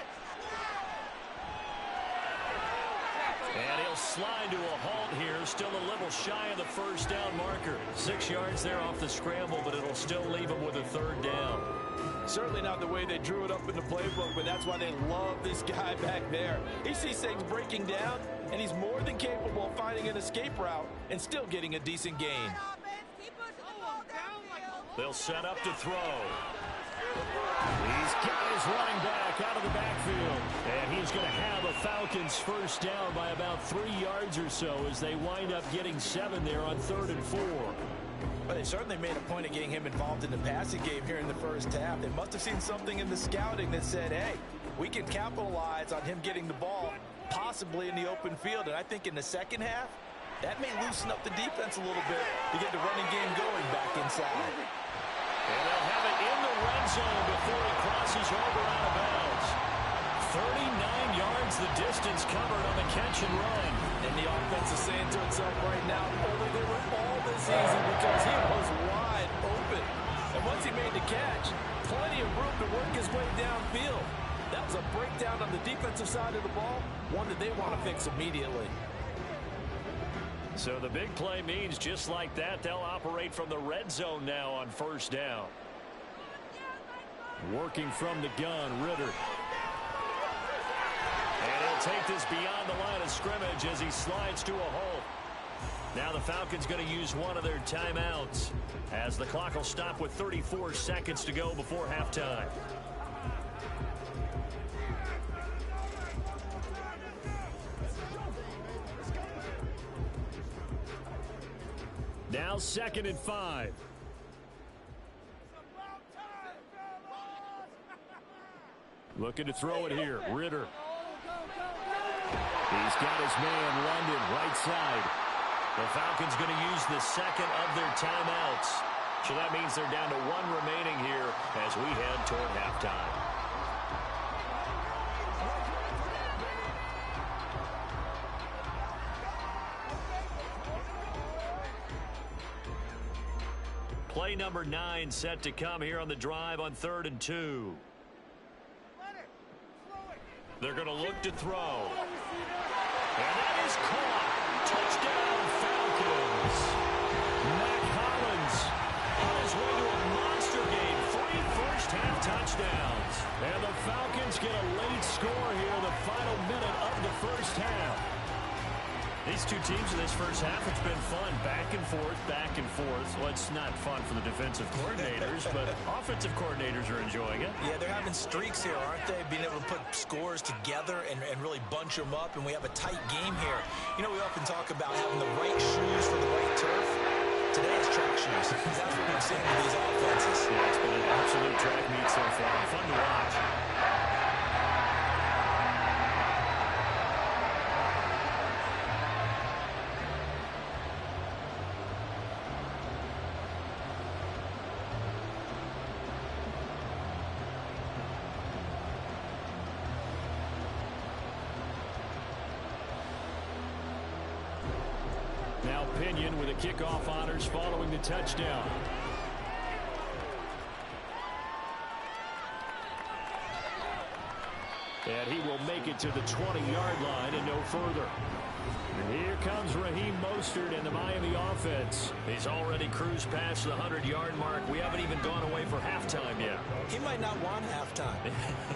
And he'll slide to a halt here. Still a little shy of the first down marker. 6 yards there off the scramble, but it'll still leave him with a 3rd down. Certainly not the way they drew it up in the playbook, but that's why they love this guy back there. He sees things breaking down, and he's more than capable of finding an escape route and still getting a decent gain. They'll set up to throw. He's got his running back out of the backfield. And he's going to have a Falcons first down by about 3 yards or so as they wind up getting 7 there on 3rd and 4. But they certainly made a point of getting him involved in the passing game here in the first half. They must have seen something in the scouting that said, hey, we can capitalize on him getting the ball, possibly in the open field. And I think in the second half, that may loosen up the defense a little bit to get the running game going back inside. And they'll have it in the red zone before he crosses over out of bounds. 39 yards the distance covered on the catch and run. And the offense is saying to itself right now, only they were all this easy because he was wide open. And once he made the catch, plenty of room to work his way downfield. That was a breakdown on the defensive side of the ball, one that they want to fix immediately. So the big play means just like that, they'll operate from the red zone now on first down. Working from the gun, Ritter. And he'll take this beyond the line of scrimmage as he slides to a hole. Now the Falcons going to use one of their timeouts as the clock will stop with 34 seconds to go before halftime. Now 2nd and 5. Looking to throw it here. Ritter. He's got his man London right side. The Falcons going to use the second of their timeouts. So that means they're down to one remaining here as we head toward halftime. Play number 9 set to come here on the drive on 3rd and 2. They're going to look to throw. And that is caught. Touchdown, Falcons. Matt Collins on his way to a monster game. 3 first-half touchdowns. And the Falcons get a late score here in the final minute of the first half. These two teams in this first half, it's been fun. Back and forth, back and forth. Well, it's not fun for the defensive coordinators, but offensive coordinators are enjoying it. Yeah, they're having streaks here, aren't they? Being able to put scores together and really bunch them up, and we have a tight game here. You know, we often talk about having the right shoes for the right turf. Today it's track shoes. That's what we've seen with these offenses. Yeah, it's been an absolute track meet so far. Fun to watch. Now Pinion with the kickoff honors following the touchdown. And he will make it to the 20-yard line and no further. And here comes Raheem Mostert and the Miami offense. He's already cruised past the 100-yard mark. We haven't even gone away for halftime yet. He might not want halftime.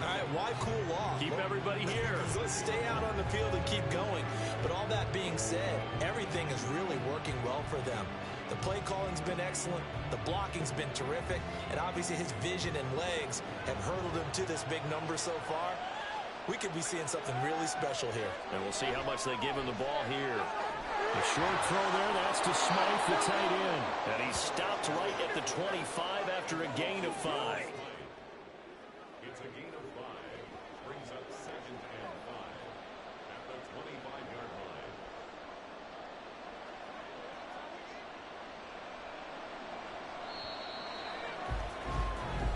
All right, why cool off? Keep everybody here. Let's stay out on the field and keep going. But all that being said, everything is really working well for them. The play calling's been excellent. The blocking's been terrific. And obviously his vision and legs have hurdled him to this big number so far. We could be seeing something really special here. And we'll see how much they give him the ball here. A short throw there, that's to Smythe, the tight end. And he stopped right at the 25 after a gain of 5. It's a gain of 5. Brings up 2nd and 5 at the 25-yard line.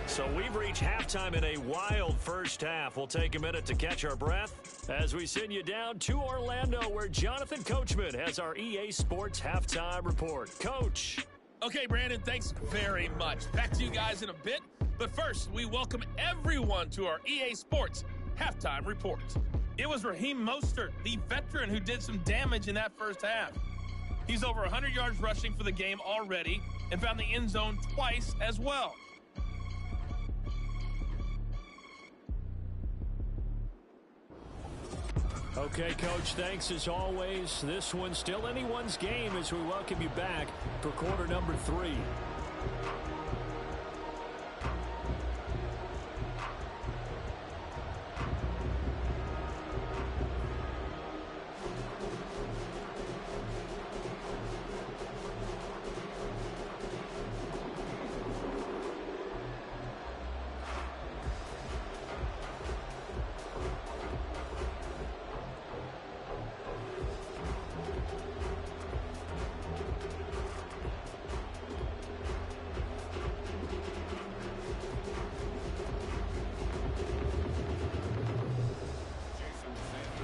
So we've reached halftime in a wild first half. We'll take a minute to catch our breath as we send you down to Orlando, where Jonathan Coachman has our EA Sports Halftime Report. Coach. Okay, Brandon, thanks very much. Back to you guys in a bit. But first, we welcome everyone to our EA Sports Halftime Report. It was Raheem Mostert, the veteran, who did some damage in that first half. He's over 100 yards rushing for the game already and found the end zone twice as well. Okay, Coach, thanks as always. This one's still anyone's game as we welcome you back for quarter number 3.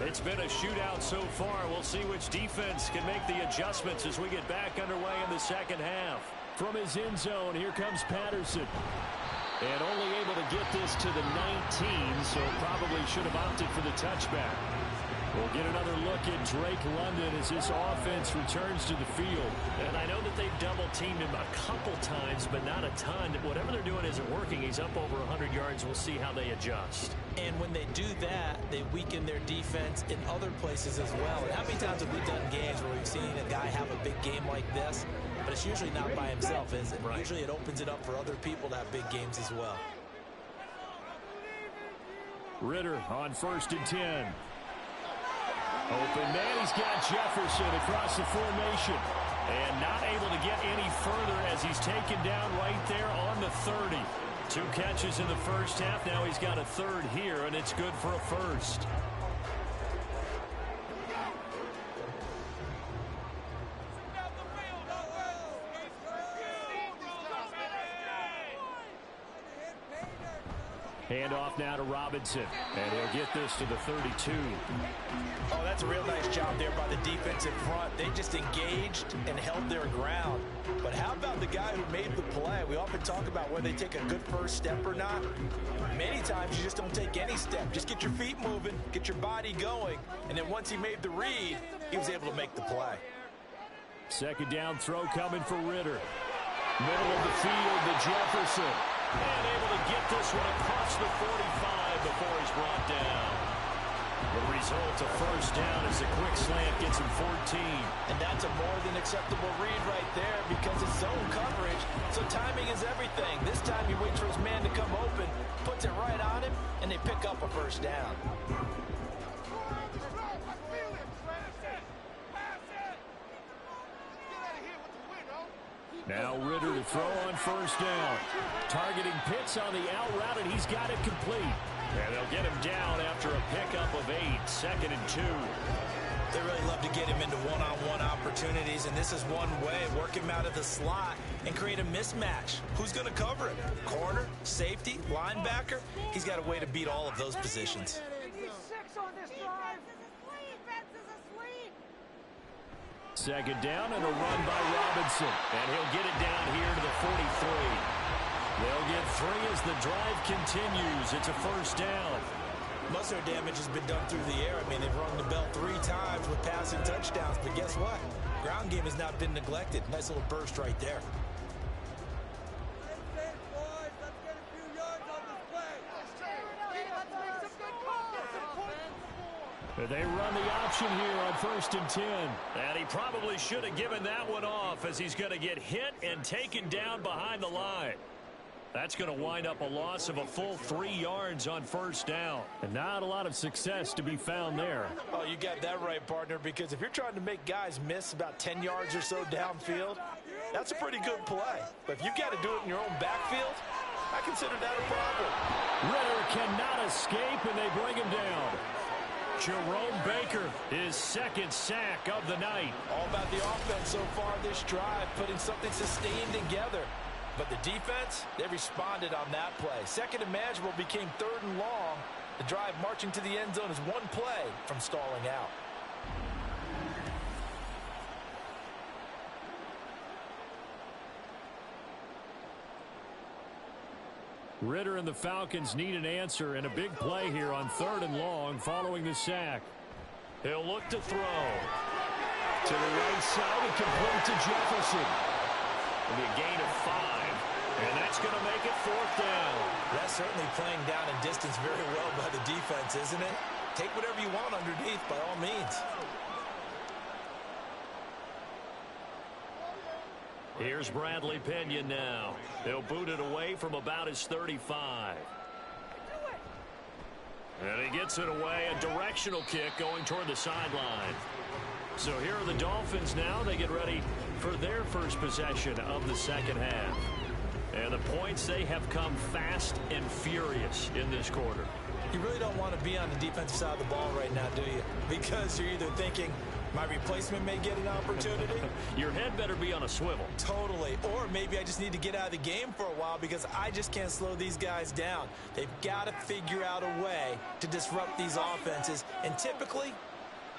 It's been a shootout so far. We'll see which defense can make the adjustments as we get back underway in the second half. From his end zone, here comes Patterson. And only able to get this to the 19, so probably should have opted for the touchback. We'll get another look at Drake London as this offense returns to the field. And I know that they've double-teamed him a couple times, but not a ton. Whatever they're doing isn't working. He's up over 100 yards. We'll see how they adjust. And when they do that, they weaken their defense in other places as well. And how many times have we done games where we've seen a guy have a big game like this, but it's usually not by himself, is it? Right. Usually it opens it up for other people to have big games as well. Ritter on 1st and 10. Open man, he's got Jefferson across the formation. And not able to get any further as he's taken down right there on the 30. 2 catches in the first half. Now he's got a third here, and it's good for a first. Handoff now to Robinson, and he'll get this to the 32. Oh, that's a real nice job there by the defensive front. They just engaged and held their ground. But how about the guy who made the play? We often talk about whether they take a good first step or not. Many times you just don't take any step. Just get your feet moving, get your body going, and then once he made the read, he was able to make the play. 2nd down throw coming for Ritter. Middle of the field to Jefferson. And able to get this one across the 45 before he's brought down. The result, a first down as a quick slant gets him 14. And that's a more than acceptable read right there because it's zone coverage, so timing is everything. This time he waits for his man to come open, puts it right on him, and they pick up a first down. Now Ritter to throw on 1st down. Targeting Pitts on the out route, and he's got it complete. And they'll get him down after a pickup of 8, 2nd and 2. They really love to get him into one-on-one opportunities, and this is one way. Work him out of the slot and create a mismatch. Who's going to cover him? Corner, safety, linebacker? He's got a way to beat all of those positions. 2nd down and a run by Robinson. And he'll get it down here to the 43. They'll get 3 as the drive continues. It's a first down. Most of their damage has been done through the air. I mean, they've rung the bell 3 times with passing touchdowns. But guess what? Ground game has not been neglected. Nice little burst right there. They run the option here on 1st and 10. And he probably should have given that one off as he's going to get hit and taken down behind the line. That's going to wind up a loss of a full 3 yards on 1st down. And not a lot of success to be found there. Oh, you got that right, partner, because if you're trying to make guys miss about 10 yards or so downfield, that's a pretty good play. But if you've got to do it in your own backfield, I consider that a problem. Ritter cannot escape, and they bring him down. Jerome Baker, his 2nd sack of the night. All about the offense so far this drive, putting something sustained together. But the defense, they responded on that play. 2nd and manageable became 3rd and long. The drive marching to the end zone is 1 play from stalling out. Ritter and the Falcons need an answer and a big play here on 3rd and long following the sack. He'll look to throw. To the right side and complete to Jefferson. It'll be a gain of 5. And that's going to make it 4th down. That's certainly playing down in distance very well by the defense, isn't it? Take whatever you want underneath by all means. Here's Bradley Pinion now. He'll boot it away from about his 35. And he gets it away. A directional kick going toward the sideline. So here are the Dolphins now. They get ready for their first possession of the 2nd half. And the points, they have come fast and furious in this quarter. You really don't want to be on the defensive side of the ball right now, do you? Because you're either thinking, my replacement may get an opportunity. Your head better be on a swivel. Totally. Or maybe I just need to get out of the game for a while because I just can't slow these guys down. They've got to figure out a way to disrupt these offenses. And typically,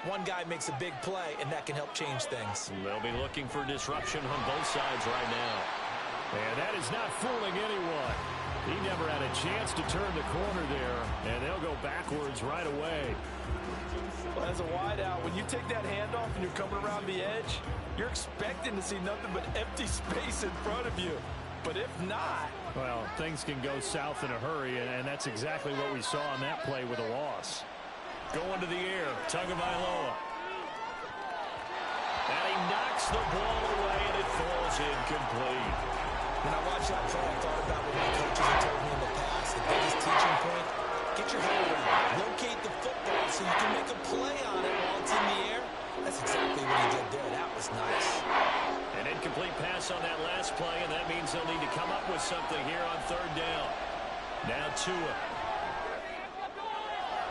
one guy makes a big play, and that can help change things. They'll be looking for disruption on both sides right now. And that is not fooling anyone. He never had a chance to turn the corner there, and they'll go backwards right away. Well, as a wideout, when you take that handoff and you're coming around the edge, you're expecting to see nothing but empty space in front of you. But if not... Well, things can go south in a hurry, and that's exactly what we saw on that play with a loss. Going to the air, Tagovailoa. And he knocks the ball away, and it falls incomplete. When I watched that play, I thought about what my coaches have told me in the past. The biggest teaching point, get your head around. Locate the football so you can make a play on it while it's in the air. That's exactly what he did there. That was nice. An incomplete pass on that last play, and that means they'll need to come up with something here on third down. Now Tua.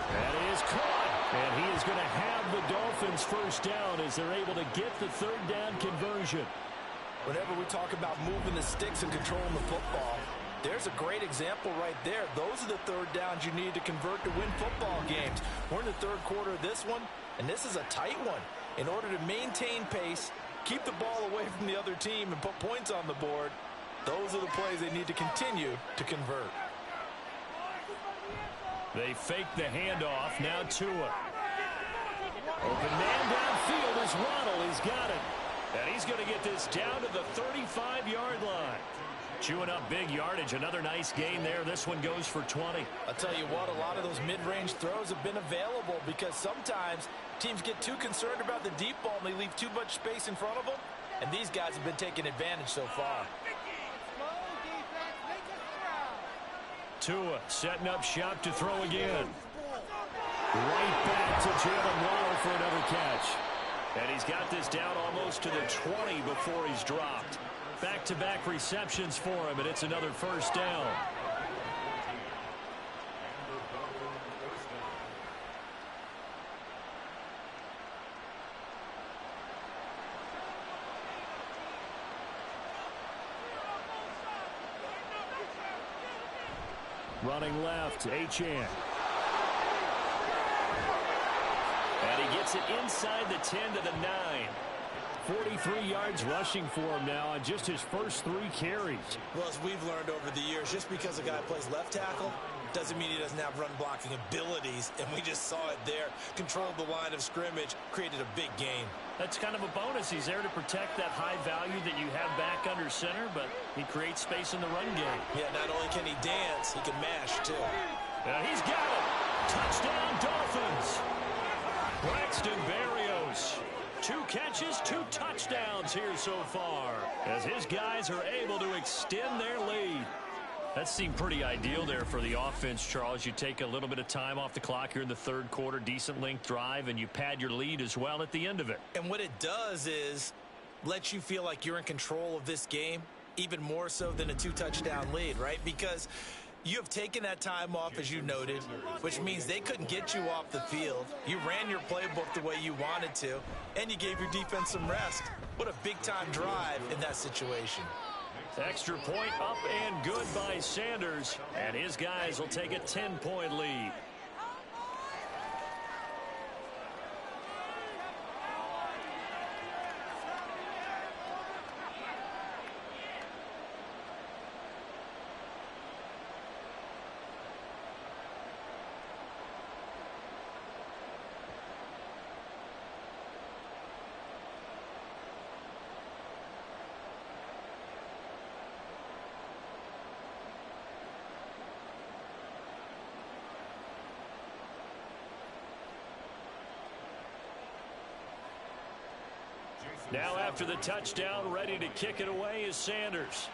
That is caught. And he is going to have the Dolphins first down as they're able to get the third down conversion. Whenever we talk about moving the sticks and controlling the football, there's a great example right there. Those are the third downs you need to convert to win football games. We're in the third quarter of this one, and this is a tight one. In order to maintain pace, keep the ball away from the other team, and put points on the board, those are the plays they need to continue to convert. They fake the handoff. Now Tua. Open man downfield is Waddle. He's got it. And he's going to get this down to the 35-yard line. Chewing up big yardage. Another nice gain there. This one goes for 20. I'll tell you what, a lot of those mid-range throws have been available because sometimes teams get too concerned about the deep ball and they leave too much space in front of them. And these guys have been taking advantage so far. Tua setting up shop to throw again. Right back to Jalen Waddle for another catch. And he's got this down almost to the 20 before he's dropped. Back-to-back receptions for him, and it's another first down. Running left, Achane. And he gets it inside the 10 to the 9. 43 yards rushing for him now on just his first 3 carries. Well, as we've learned over the years, just because a guy plays left tackle doesn't mean he doesn't have run blocking abilities, and we just saw it there. Controlled the line of scrimmage, created a big gain. That's kind of a bonus. He's there to protect that high value that you have back under center, but he creates space in the run game. Yeah, not only can he dance, he can mash, too. He's got it. Touchdown, Dolphins. Braxton Berrios. 2 catches, 2 touchdowns here so far, as his guys are able to extend their lead. That seemed pretty ideal there for the offense, Charles. You take a little bit of time off the clock here in the third quarter, decent length drive, and you pad your lead as well at the end of it. And what it does is let you feel like you're in control of this game, even more so than a 2-touchdown lead, right? Because you have taken that time off, as you noted, which means they couldn't get you off the field. You ran your playbook the way you wanted to, and you gave your defense some rest. What a big-time drive in that situation. Extra point up and good by Sanders, and his guys will take a 10-point lead. Now after the touchdown, ready to kick it away is Sanders.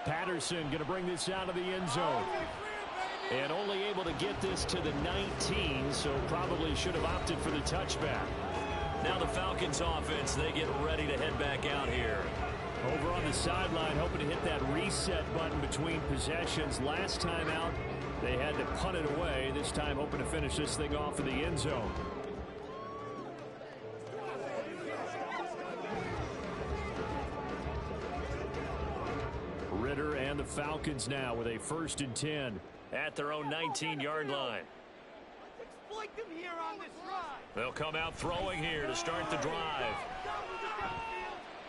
Patterson going to bring this out of the end zone. And only able to get this to the 19, so probably should have opted for the touchback. Now the Falcons offense, they get ready to head back out here. Over on the sideline, hoping to hit that reset button between possessions. Last time out, they had to punt it away. This time hoping to finish this thing off in the end zone. Ritter and the Falcons now with a 1st and 10 at their own 19-yard line. Exploit them here on this drive. They'll come out throwing here to start the drive.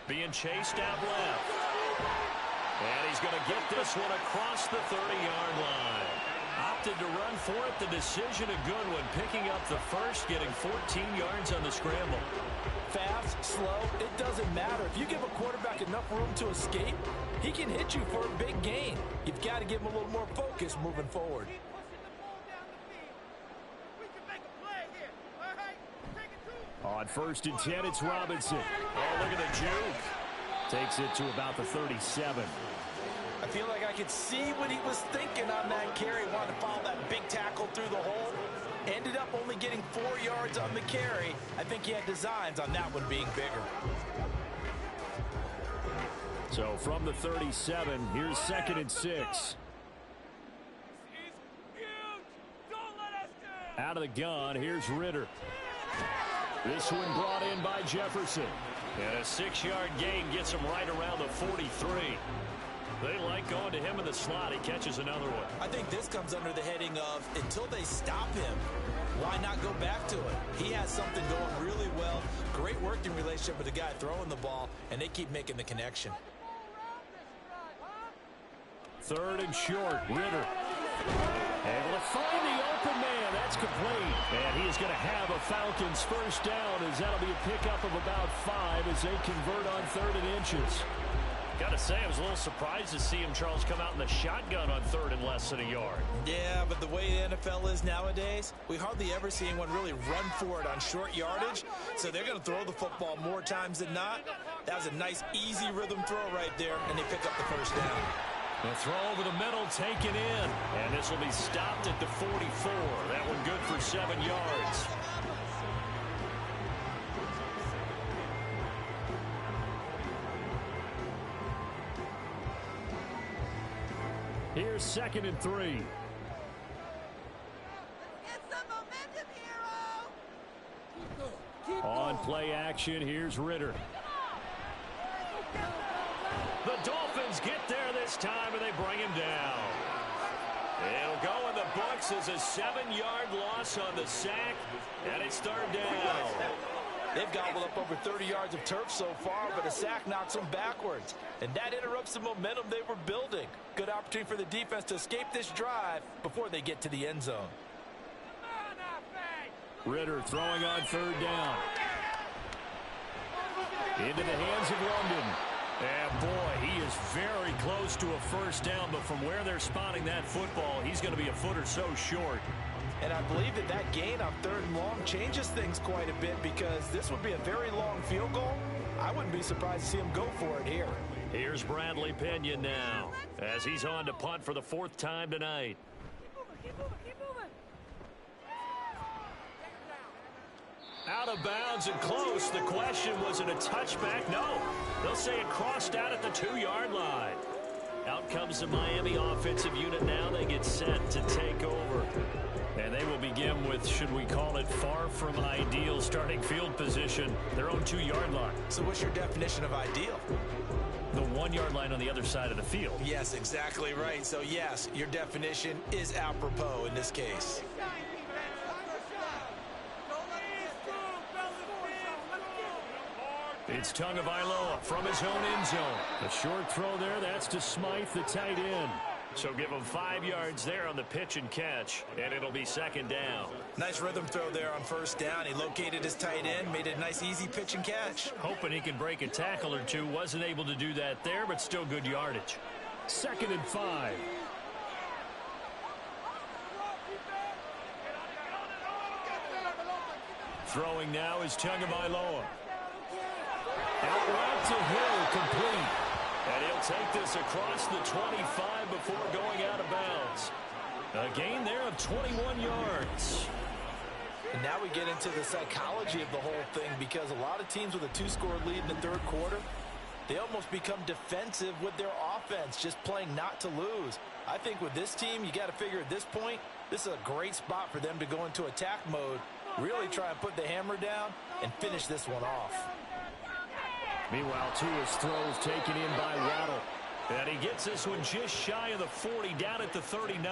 Being chased out left. And he's going to get this one across the 30-yard line. Opted to run for it. The decision a good one. Picking up the first, getting 14 yards on the scramble. Fast, slow, it doesn't matter. If you give a quarterback enough room to escape, he can hit you for a big gain. You've got to give him a little more focus moving forward. On 1st and 10, it's Robinson. Oh, look at the juke. Takes it to about the 37. I feel like I could see what he was thinking on that carry. Wanted to follow that big tackle through the hole. Ended up only getting 4 yards on the carry. I think he had designs on that one being bigger. So from the 37, here's 2nd and 6. Out of the gun, here's Ritter. This one brought in by Jefferson. And a 6-yard gain gets him right around the 43. They like going to him in the slot. He catches another one. I think this comes under the heading of until they stop him, why not go back to it? He has something going really well. Great working relationship with the guy throwing the ball, and they keep making the connection. 3rd and short, Ritter. Able to find the open man. That's complete. And he is going to have a Falcons first down, as that'll be a pickup of about 5 as they convert on 3rd and inches. Got to say, I was a little surprised to see him, Charles, come out in the shotgun on 3rd and less than a yard. Yeah, but the way the NFL is nowadays, we hardly ever see anyone really run for it on short yardage. So they're going to throw the football more times than not. That was a nice, easy rhythm throw right there, and they pick up the first down. The throw over the middle taken in. And this will be stopped at the 44. That one good for 7 yards. Here's 2nd and 3. Get some momentum, hero! On play action, here's Ritter. The Dolphins get there this time, and they bring him down. It'll go in the books as a 7-yard loss on the sack, and it's 3rd down. They've gobbled up over 30 yards of turf so far, but a sack knocks them backwards. And that interrupts the momentum they were building. Good opportunity for the defense to escape this drive before they get to the end zone. Ritter throwing on 3rd down. Into the hands of London. And boy, he is very close to a first down, but from where they're spotting that football, he's going to be a foot or so short. And I believe that gain on 3rd and long changes things quite a bit, because this would be a very long field goal. I wouldn't be surprised to see him go for it here. Here's Bradley Pinion now, as he's on to punt for the 4th time tonight. Keep moving. Out of bounds and close. The question, was it a touchback? No. They'll say it crossed out at the 2-yard line. Out comes the Miami offensive unit now. They get set to take over. And they will begin with, should we call it, far from ideal starting field position, their own 2-yard line. So what's your definition of ideal? The 1-yard line on the other side of the field. Yes, exactly right. So yes, your definition is apropos in this case. It's Tagovailoa from his own end zone. A short throw there, that's to Smythe, the tight end. So give him 5 yards there on the pitch and catch, and it'll be 2nd down. Nice rhythm throw there on 1st down. He located his tight end, made it a nice, easy pitch and catch. Hoping he can break a tackle or two. Wasn't able to do that there, but still good yardage. 2nd and 5. Throwing now is Tagovailoa. Out right to Hill, complete. And he'll take this across the 25 before going out of bounds. A gain there of 21 yards. And now we get into the psychology of the whole thing, because a lot of teams with a 2-score lead in the 3rd quarter, they almost become defensive with their offense, just playing not to lose. I think with this team, you got to figure at this point, this is a great spot for them to go into attack mode, really try and put the hammer down and finish this one off. Meanwhile, Tua's throws taken in by Waddle. And he gets this one just shy of the 40, down at the 39.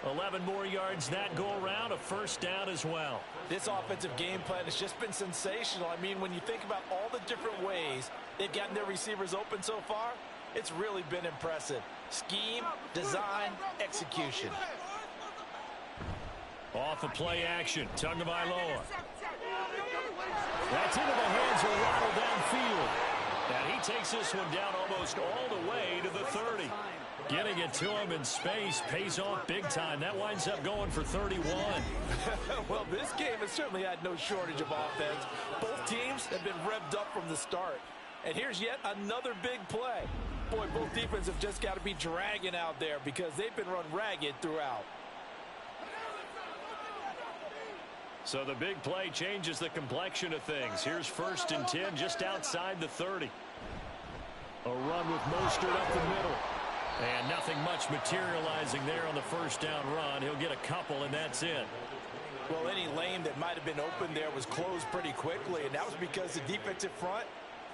11 more yards that go around, a first down as well. This offensive game plan has just been sensational. I mean, when you think about all the different ways they've gotten their receivers open so far, It's really been impressive. Scheme, design, execution. Off of play action. Tagovailoa. That's into the hands of Waddle downfield. And he takes this one down almost all the way to the 30. Getting it to him in space pays off big time. That winds up going for 31. Well, this game has certainly had no shortage of offense. Both teams have been revved up from the start. And here's yet another big play. Boy, both defenses have just got to be dragging out there because they've been run ragged throughout. So the big play changes the complexion of things. Here's 1st and 10 just outside the 30. A run with Mostert up the middle. And nothing much materializing there on the first down run. He'll get a couple, and that's it. Well, any lane that might have been open there was closed pretty quickly, and that was because the defensive front,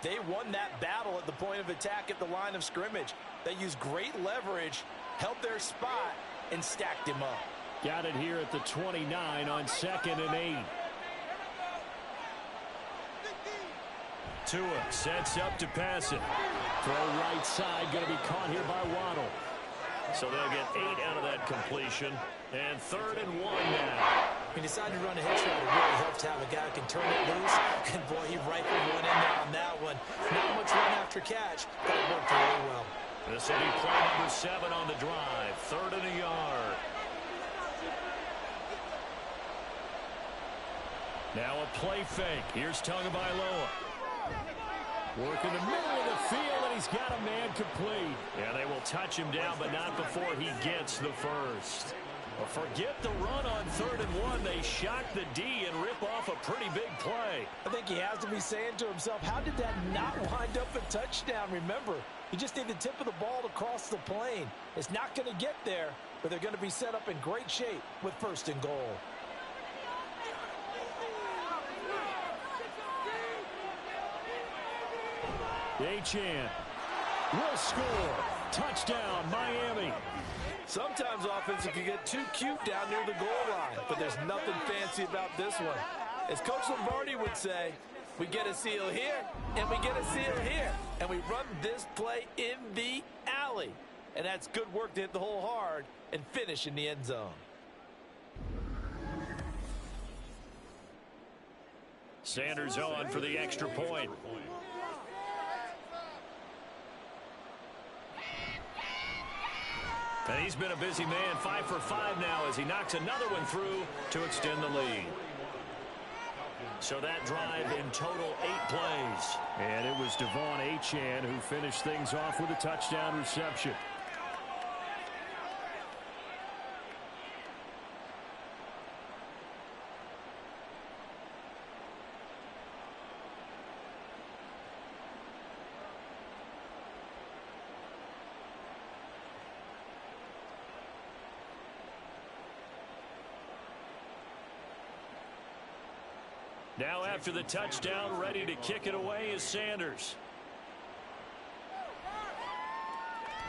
they won that battle at the point of attack at the line of scrimmage. They used great leverage, held their spot, and stacked him up. Got it here at the 29 on 2nd and 8. Tua sets up to pass it. Throw right side, going to be caught here by Waddle. So they'll get 8 out of that completion. And 3rd and 1 now. He decided to run a hitch route. It really helps to have a guy who can turn it loose. And boy, he rifled one in there on that one. Not much run after catch, but it worked really well. This will be play number 7 on the drive. 3rd and a yard. Now a play fake. Here's Tagovailoa. Work in the middle of the field, and he's got a man complete. Yeah, they will touch him down, but not before he gets the first. Well, forget the run on 3rd and 1. They shock the D and rip off a pretty big play. I think he has to be saying to himself, how did that not wind up a touchdown? Remember, you just need the tip of the ball to cross the plane. It's not going to get there, but they're going to be set up in great shape with 1st and goal. Achane will score. Touchdown, Miami. Sometimes offense can get too cute down near the goal line, but there's nothing fancy about this one. As Coach Lombardi would say, we get a seal here, and we get a seal here, and we run this play in the alley. And that's good work to hit the hole hard and finish in the end zone. Sanders on for the extra point. And he's been a busy man, 5 for 5 now as he knocks another one through to extend the lead. So that drive in total 8 plays. And it was Devon Achane who finished things off with a touchdown reception. Now after the touchdown, ready to kick it away is Sanders.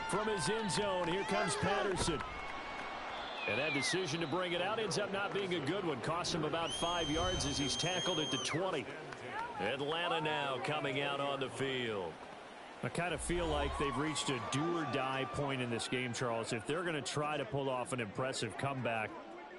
From his end zone, here comes Patterson. And that decision to bring it out ends up not being a good one. Costs him about 5 yards as he's tackled at the 20. Atlanta now coming out on the field. I kind of feel like they've reached a do-or-die point in this game, Charles. If they're going to try to pull off an impressive comeback,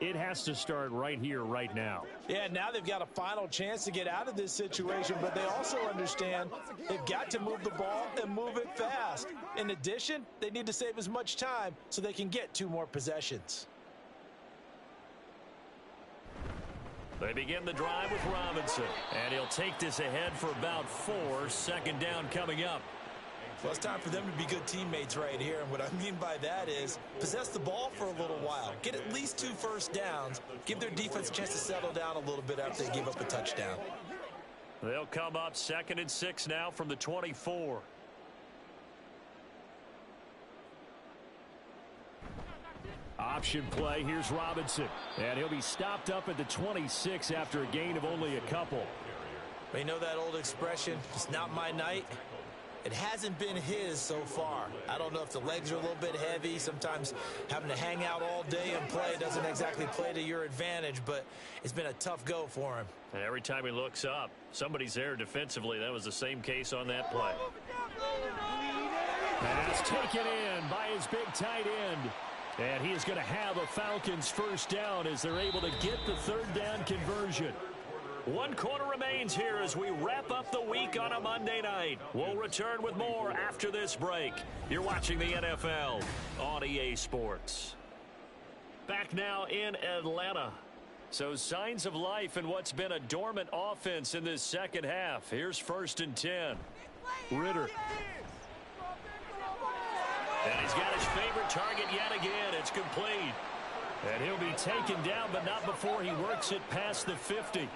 it has to start right here, right now. Yeah, now they've got a final chance to get out of this situation, but they also understand they've got to move the ball and move it fast. In addition, they need to save as much time so they can get 2 more possessions. They begin the drive with Robinson, and he'll take this ahead for about 4. 2nd down coming up. Well, it's time for them to be good teammates right here, and what I mean by that is possess the ball for a little while, get at least 2 first downs, give their defense a chance to settle down a little bit after they give up a touchdown. They'll come up 2nd and 6 now from the 24. Option play, here's Robinson, and he'll be stopped up at the 26 after a gain of only a couple. You know that old expression, it's not my night? It hasn't been his so far. I don't know if the legs are a little bit heavy. Sometimes having to hang out all day and play doesn't exactly play to your advantage, but it's been a tough go for him. And every time he looks up, somebody's there defensively. That was the same case on that play. That's taken in by his big tight end. And he is going to have a Falcons first down as they're able to get the third down conversion. 1 quarter remains here as we wrap up the week on a Monday night. We'll return with more after this break. You're watching the NFL on EA Sports. Back now in Atlanta. So signs of life in what's been a dormant offense in this second half. Here's 1st and 10. Ritter. And he's got his favorite target yet again. It's complete. And he'll be taken down, but not before he works it past the 50.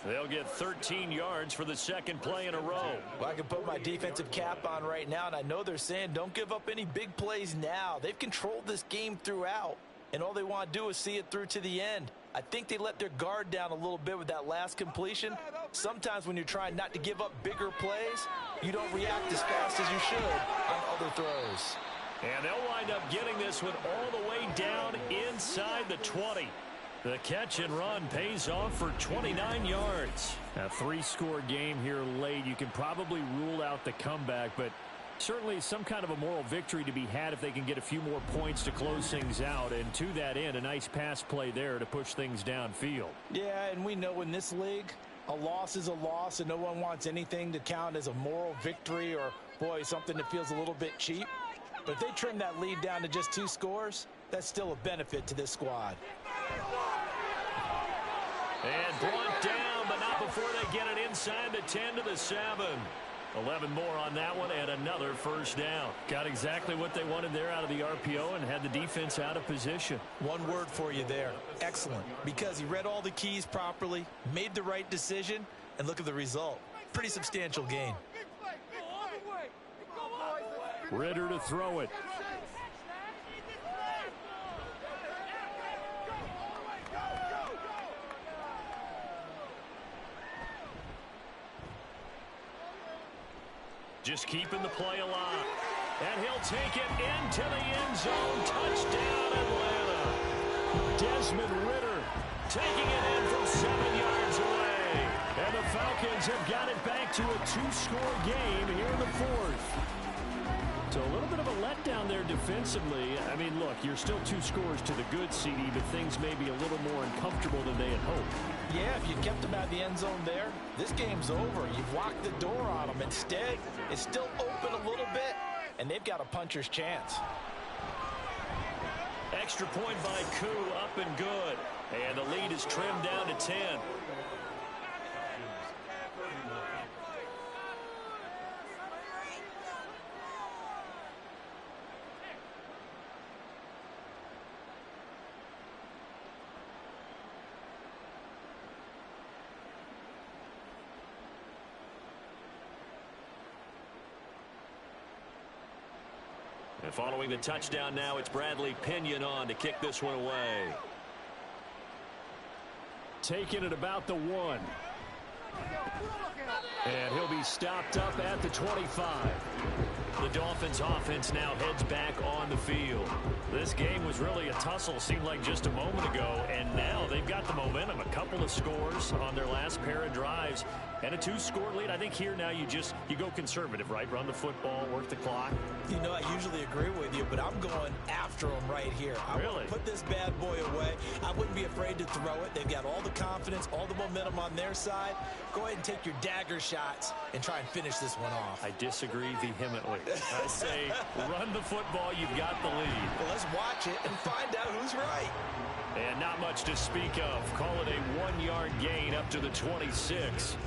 They'll get 13 yards for the second play in a row. Well, I can put my defensive cap on right now, and I know they're saying don't give up any big plays now. They've controlled this game throughout, and all they want to do is see it through to the end. I think they let their guard down a little bit with that last completion. Sometimes when you're trying not to give up bigger plays, you don't react as fast as you should on other throws. And they'll wind up getting this one all the way down inside the 20. The catch and run pays off for 29 yards. A 3-score game here late. You can probably rule out the comeback, but certainly some kind of a moral victory to be had if they can get a few more points to close things out. And to that end, a nice pass play there to push things downfield. Yeah, and we know in this league, a loss is a loss, and no one wants anything to count as a moral victory or, boy, something that feels a little bit cheap. But if they trim that lead down to just 2 scores, that's still a benefit to this squad. And brought down, but not before they get it inside the 10 to the 7. 11 more on that one, and another first down. Got exactly what they wanted there out of the RPO and had the defense out of position. One word for you there, excellent, because he read all the keys properly, made the right decision, and look at the result. Pretty substantial gain. Ritter to throw it. Just keeping the play alive. And he'll take it into the end zone. Touchdown, Atlanta. Desmond Ritter taking it in from 7 yards away. And the Falcons have got it back to a 2-score game here in the 4th. So a little bit of a letdown there defensively. I mean, look, you're still 2 scores to the good, CD, but things may be a little more uncomfortable than they had hoped. Yeah, if you kept them out of the end zone there, this game's over. You've locked the door on them. Instead, it's still open a little bit, and they've got a puncher's chance. Extra point by Koo, up and good. And the lead is trimmed down to 10. And following the touchdown now, it's Bradley Pinion on to kick this one away. Taking it about the 1. And he'll be stopped up at the 25. The Dolphins offense now heads back on the field. This game was really a tussle, seemed like just a moment ago, and now they've got the momentum. A couple of scores on their last pair of drives and a 2-score lead. I think here now you go conservative, right? Run the football, work the clock. You know, I usually agree with you, but I'm going after them right here. I want to put this bad boy away. I wouldn't be afraid to throw it. They've got all the confidence, all the momentum on their side. Go ahead and take your dagger shots and try and finish this one off. I disagree vehemently. I say run the football, you've got the lead. Well, let's watch it and find out who's right. And not much to speak of. Call it a 1-yard gain up to the 26.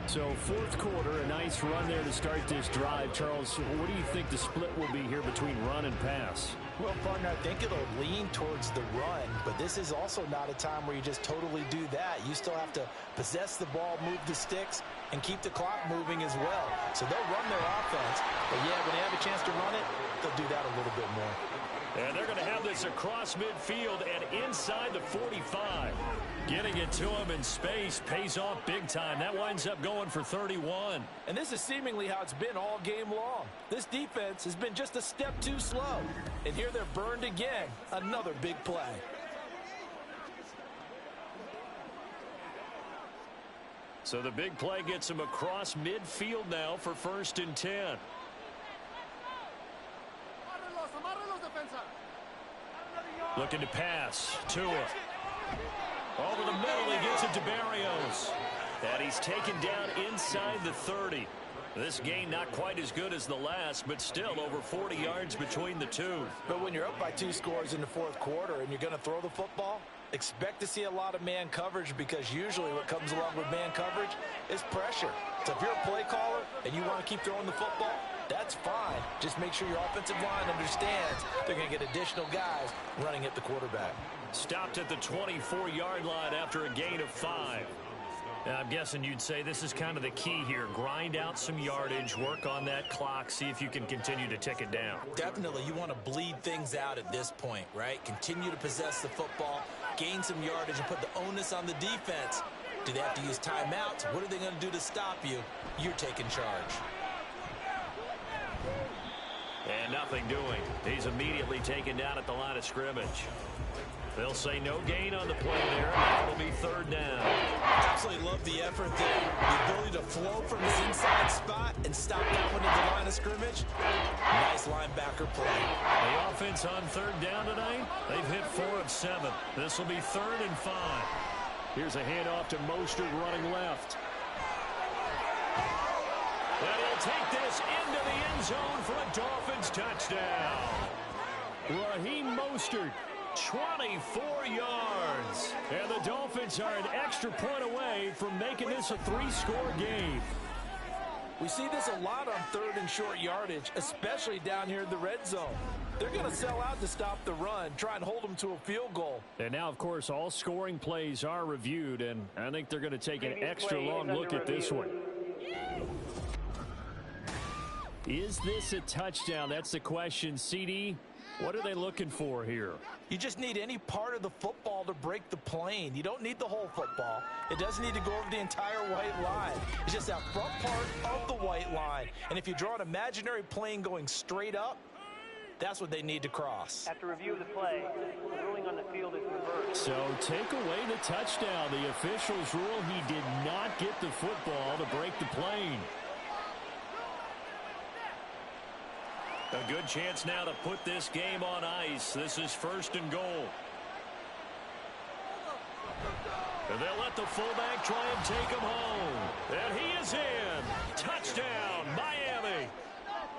So 4th quarter, a nice run there to start this drive. Charles, what do you think the split will be here between run and pass? Well, partner, I think it'll lean towards the run, but this is also not a time where you just totally do that. You still have to possess the ball, move the sticks, and keep the clock moving as well. So they'll run their offense, but yeah, when they have a chance to run it, they'll do that a little bit more. And they're going to have this across midfield and inside the 45. Getting it to him in space pays off big time. That winds up going for 31. And this is seemingly how it's been all game long. This defense has been just a step too slow. And here they're burned again. Another big play. So the big play gets him across midfield now for 1st and 10. Looking to pass. Tua. Over the middle, he gets it to Barrios. And he's taken down inside the 30. This gain not quite as good as the last, but still over 40 yards between the two. But when you're up by 2 scores in the fourth quarter and you're going to throw the football, expect to see a lot of man coverage, because usually what comes along with man coverage is pressure. So if you're a play caller and you want to keep throwing the football, that's fine. Just make sure your offensive line understands they're going to get additional guys running at the quarterback. Stopped at the 24-yard line after a gain of 5. I'm guessing you'd say this is kind of the key here. Grind out some yardage, work on that clock, see if you can continue to tick it down. Definitely, you want to bleed things out at this point, right? Continue to possess the football, gain some yardage, and put the onus on the defense. Do they have to use timeouts? What are they going to do to stop you? You're taking charge. And nothing doing. He's immediately taken down at the line of scrimmage. They'll say no gain on the play there, and it'll be 3rd down. Absolutely love the effort there. The ability to flow from his inside spot and stop that one at the line of scrimmage. Nice linebacker play. The offense on 3rd down tonight, they've hit 4 of 7. This will be 3rd and 5. Here's a handoff to Mostert running left. And he'll take this into the end zone for a Dolphins touchdown. Raheem Mostert, 24 yards. And the Dolphins are an extra point away from making this a 3-score game. We see this a lot on 3rd and short yardage, especially down here in the red zone. They're going to sell out to stop the run, try and hold them to a field goal. And now, of course, all scoring plays are reviewed, and I think they're going to take an extra long look at this one. Is this a touchdown? That's the question. CD, what are they looking for here? You just need any part of the football to break the plane. You don't need the whole football. It doesn't need to go over the entire white line. It's just that front part of the white line. And if you draw an imaginary plane going straight up, that's what they need to cross. After review of the play, the ruling on the field is reversed. So take away the touchdown. The officials rule he did not get the football to break the plane. A good chance now to put this game on ice. This is 1st and goal. And they'll let the fullback try and take him home. And he is in. Touchdown, Miami.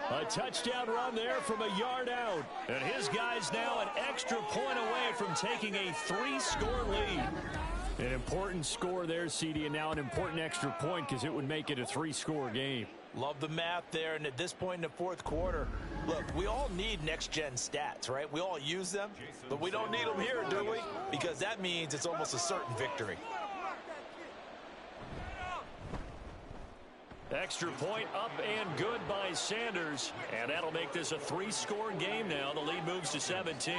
A touchdown run there from a yard out. And his guy's now an extra point away from taking a 3-score lead. An important score there, CD, and now an important extra point because it would make it a 3-score game. Love the math there, and at this point in the fourth quarter, look, we all need next-gen stats, right? We all use them, but we don't need them here, do we? Because that means it's almost a certain victory. Extra point up and good by Sanders, and that'll make this a 3-score game now. The lead moves to 17.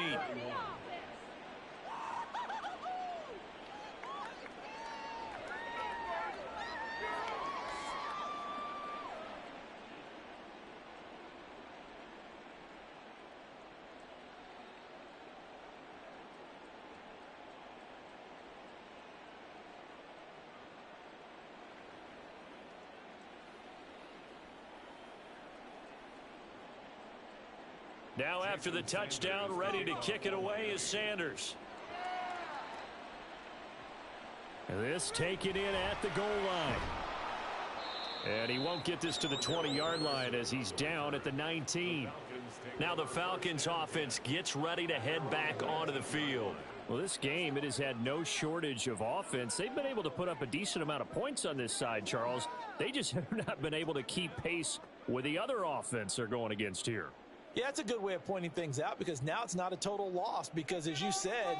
Now after the touchdown, ready to kick it away is Sanders. And this taken in at the goal line. And he won't get this to the 20-yard line as he's down at the 19. Now the Falcons offense gets ready to head back onto the field. Well, this game, it has had no shortage of offense. They've been able to put up a decent amount of points on this side, Charles. They just have not been able to keep pace with the other offense they're going against here. Yeah, that's a good way of pointing things out, because now it's not a total loss, because as you said,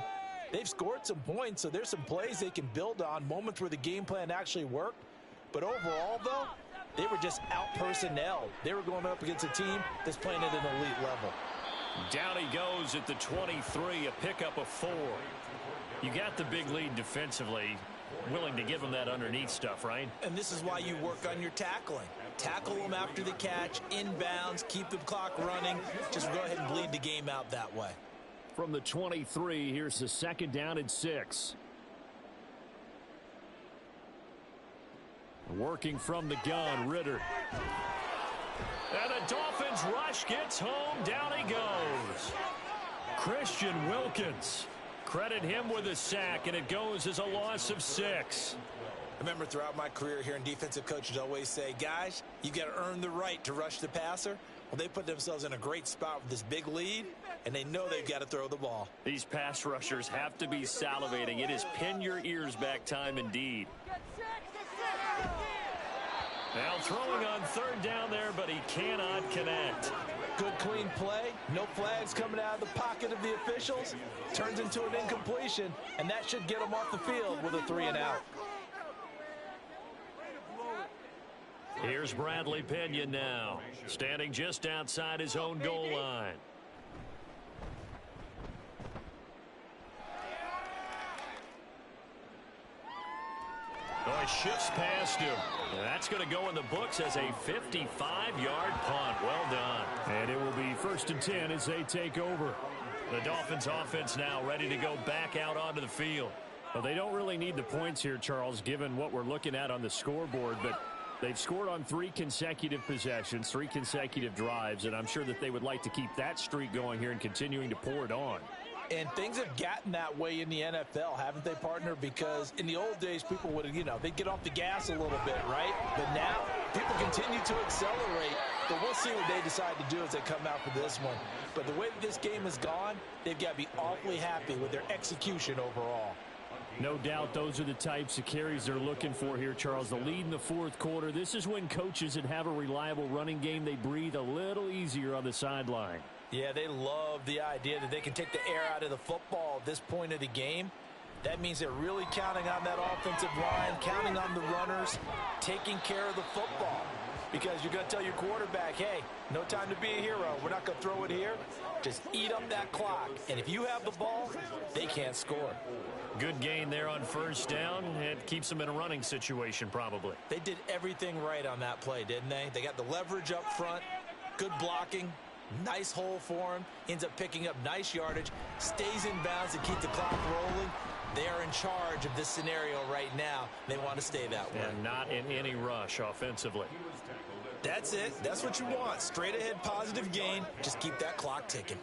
they've scored some points, so there's some plays they can build on, moments where the game plan actually worked. But overall, though, they were just out-personnel. They were going up against a team that's playing at an elite level. Down he goes at the 23, a pickup of 4. You got the big lead defensively, willing to give them that underneath stuff, right? And this is why you work on your tackling. Tackle them after the catch, inbounds, keep the clock running. Just go ahead and bleed the game out that way. From the 23, here's the 2nd down and 6. Working from the gun, Ritter. And the Dolphins rush gets home. Down he goes. Christian Wilkins. Credit him with a sack, and it goes as a loss of 6. I remember throughout my career hearing defensive coaches always say, guys, you got to earn the right to rush the passer. Well, they put themselves in a great spot with this big lead, and they know they've got to throw the ball. These pass rushers have to be salivating. It is pin your ears back time indeed. Now throwing on 3rd down there, but he cannot connect. Good clean play. No flags coming out of the pocket of the officials. Turns into an incompletion, and that should get him off the field with a 3-and-out. Here's Bradley Pena now, standing just outside his own goal line. Oh, he shifts past him. And that's going to go in the books as a 55-yard punt. Well done. And it will be 1st and 10 as they take over. The Dolphins offense now ready to go back out onto the field. Well, they don't really need the points here, Charles, given what we're looking at on the scoreboard, but they've scored on 3 consecutive possessions, 3 consecutive drives, and I'm sure that they would like to keep that streak going here and continuing to pour it on. And things have gotten that way in the NFL, haven't they, partner? Because in the old days, people would, they'd get off the gas a little bit, right? But now, people continue to accelerate. But we'll see what they decide to do as they come out for this one. But the way that this game has gone, they've got to be awfully happy with their execution overall. No doubt those are the types of carries they're looking for here, Charles. The lead in the 4th quarter. This is when coaches that have a reliable running game, they breathe a little easier on the sideline. Yeah, they love the idea that they can take the air out of the football at this point of the game. That means they're really counting on that offensive line, counting on the runners, taking care of the football. Because you're going to tell your quarterback, hey, no time to be a hero. We're not going to throw it here. Just eat up that clock. And if you have the ball, they can't score. Good gain there on 1st down. It keeps them in a running situation probably. They did everything right on that play, didn't they? They got the leverage up front, good blocking, nice hole for him, ends up picking up nice yardage, stays in bounds to keep the clock rolling. They are in charge of this scenario right now. They want to stay that way. And not in any rush offensively. That's it. That's what you want. Straight ahead positive gain. Just keep that clock ticking.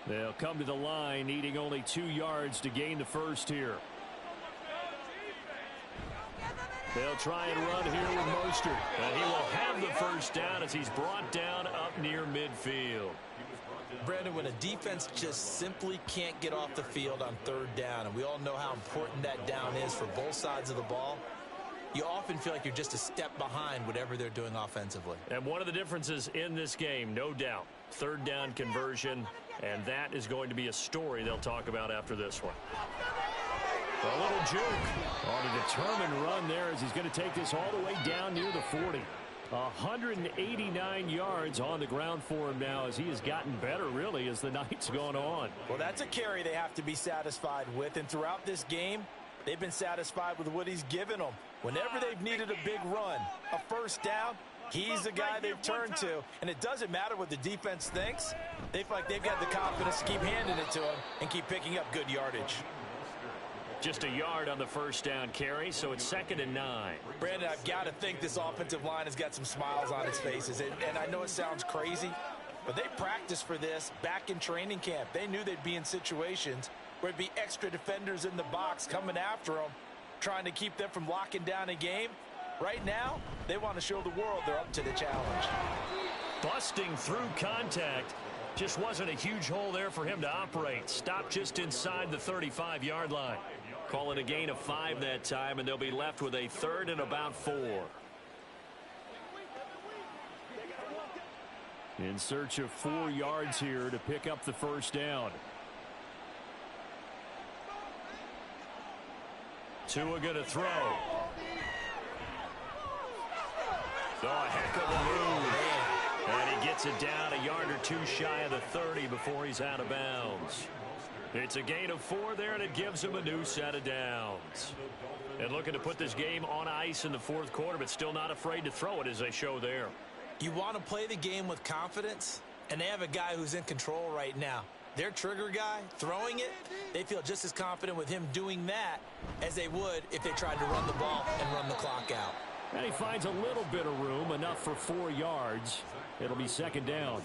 They'll come to the line, needing only 2 yards to gain the first here. They'll try and run here with Mostert. And he will have the first down as he's brought down up near midfield. Brandon, when a defense just simply can't get off the field on 3rd down, and we all know how important that down is for both sides of the ball, you often feel like you're just a step behind whatever they're doing offensively. And one of the differences in this game, no doubt, 3rd down conversion, and that is going to be a story they'll talk about after this one. A little juke on a determined run there as he's going to take this all the way down near the 40. 189 yards on the ground for him now as he has gotten better, really, as the night's gone on. Well, that's a carry they have to be satisfied with, and throughout this game, they've been satisfied with what he's given them. Whenever they've needed a big run, a 1st down, he's the guy they've turned to, and it doesn't matter what the defense thinks. They feel like they've got the confidence to keep handing it to him and keep picking up good yardage. Just a yard on the 1st down carry, so it's 2nd and 9. Brandon, I've got to think this offensive line has got some smiles on its faces, and I know it sounds crazy, but they practiced for this back in training camp. They knew they'd be in situations where it'd be extra defenders in the box coming after them, trying to keep them from locking down a game. Right now, they want to show the world they're up to the challenge. Busting through contact. Just wasn't a huge hole there for him to operate. Stopped just inside the 35-yard line. Call it a gain of 5 that time, and they'll be left with a 3rd and about 4. In search of 4 yards here to pick up the 1st down. Tua going to throw. Oh, a heck of a move. And he gets it down a yard or 2 shy of the 30 before he's out of bounds. It's a gain of 4 there, and it gives him a new set of downs. And looking to put this game on ice in the 4th quarter, but still not afraid to throw it as they show there. You want to play the game with confidence, and they have a guy who's in control right now. Their trigger guy, throwing it, they feel just as confident with him doing that as they would if they tried to run the ball and run the clock out. And he finds a little bit of room, enough for 4 yards. It'll be second down.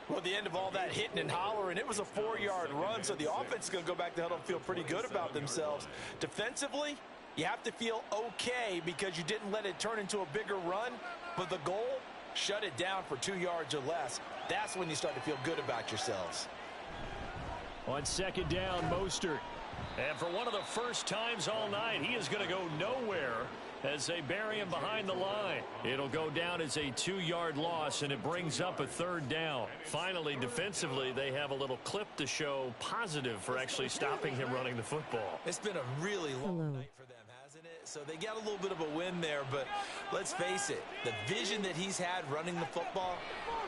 Well, at the end of all that hitting and hollering, it was a 4-yard run, so the offense is going to go back to huddle and feel pretty good about themselves. Defensively, you have to feel okay because you didn't let it turn into a bigger run, but the goal, shut it down for 2 yards or less. That's when you start to feel good about yourselves. On second down, Mostert. And for one of the first times all night, he is going to go nowhere as they bury him behind the line. It'll go down as a 2-yard loss, and it brings up a third down. Finally, defensively, they have a little clip to show positive for actually stopping him running the football. It's been a really long night for them, hasn't it? So they got a little bit of a win there, but let's face it, the vision that he's had running the football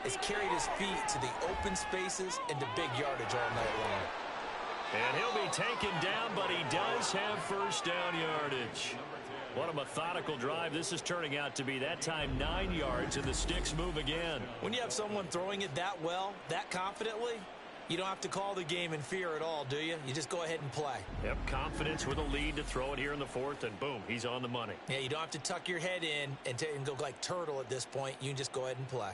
has carried his feet to the open spaces and to big yardage all night long. And he'll be taken down, but he does have first down yardage. What a methodical drive this is turning out to be. That time 9 yards, and the sticks move again. When you have someone throwing it that well, that confidently, you don't have to call the game in fear at all, do you? You just go ahead and play. Yep, confidence with a lead to throw it here in the fourth, and boom, he's on the money. Yeah, you don't have to tuck your head in and go like turtle at this point. You can just go ahead and play.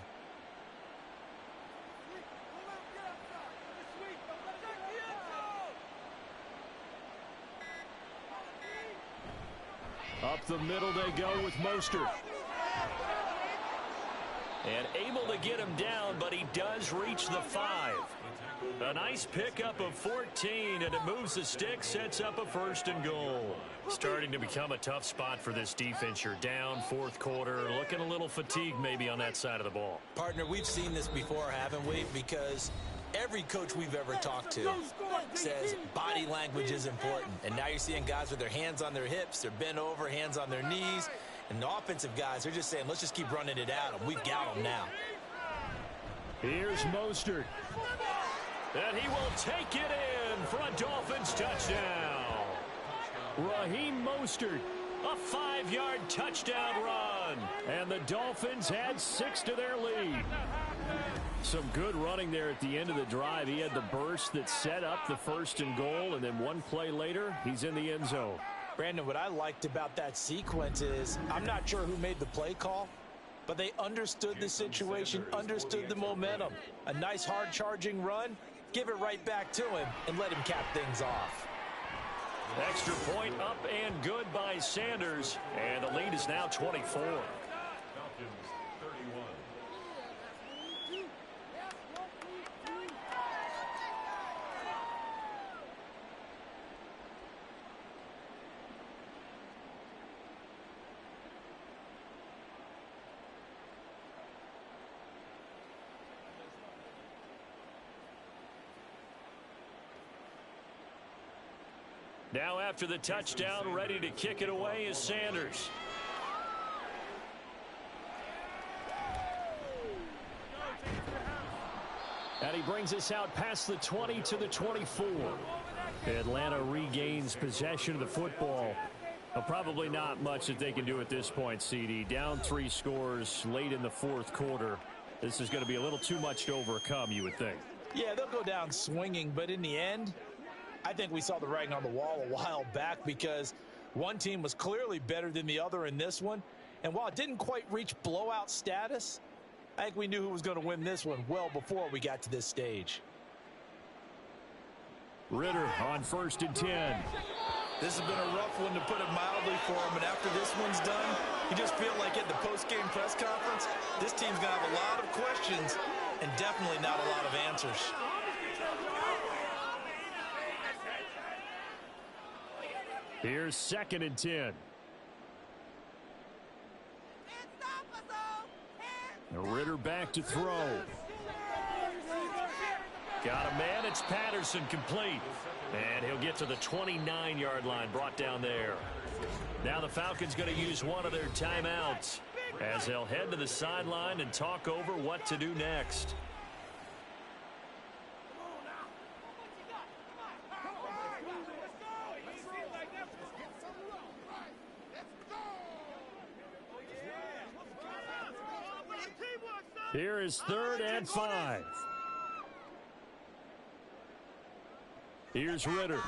Up the middle they go with Mostert. And able to get him down, but he does reach the 5. A nice pickup of 14, and it moves the stick, sets up a first and goal. Starting to become a tough spot for this defense. You're down fourth quarter, looking a little fatigued maybe on that side of the ball. Partner, we've seen this before, haven't we? Because every coach we've ever talked to says body language is important. And now you're seeing guys with their hands on their hips, they're bent over, hands on their knees. And the offensive guys, they're just saying, let's just keep running it at them. We've got them now. Here's Mostert. And he will take it in for a Dolphins touchdown. Raheem Mostert, a 5-yard touchdown run. And the Dolphins add 6 to their lead. Some good running there at the end of the drive. He had the burst that set up the first and goal, and then one play later, he's in the end zone. Brandon, what I liked about that sequence is I'm not sure who made the play call, but they understood the situation, understood the momentum. A nice hard-charging run, give it right back to him, and let him cap things off. Extra point up and good by Sanders, and the lead is now 24. Falcons 31. Now after the touchdown, ready to kick it away is Sanders. And he brings us out past the 20 to the 24. Atlanta regains possession of the football. But probably not much that they can do at this point, CD. Down 3 scores late in the fourth quarter. This is going to be a little too much to overcome, you would think. Yeah, they'll go down swinging, but in the end, I think we saw the writing on the wall a while back because one team was clearly better than the other in this one. And while it didn't quite reach blowout status, I think we knew who was going to win this one well before we got to this stage. Ritter on 1st and 10. This has been a rough one, to put it mildly, for him. And after this one's done, you just feel like at the post-game press conference, this team's going to have a lot of questions and definitely not a lot of answers. Here's 2nd and 10. Ritter back to throw. Got a man. It's Patterson, complete. And he'll get to the 29-yard line, brought down there. Now the Falcons going to use one of their timeouts as they'll head to the sideline and talk over what to do next. Here is 3rd and 5. Here's Ritter.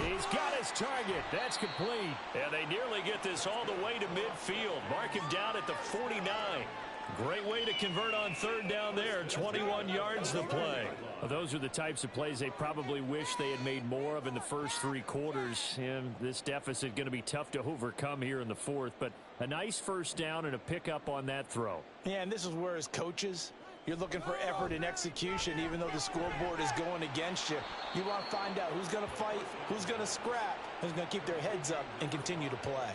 He's got his target. That's complete. And they nearly get this all the way to midfield. Mark him down at the 49. Great way to convert on third down there. 21 yards to play. Well, those are the types of plays they probably wish they had made more of in the first 3 quarters. And this deficit going to be tough to overcome here in the fourth. But a nice first down and a pickup on that throw. Yeah, and this is where as coaches, you're looking for effort and execution even though the scoreboard is going against you. You want to find out who's going to fight, who's going to scrap, who's going to keep their heads up and continue to play.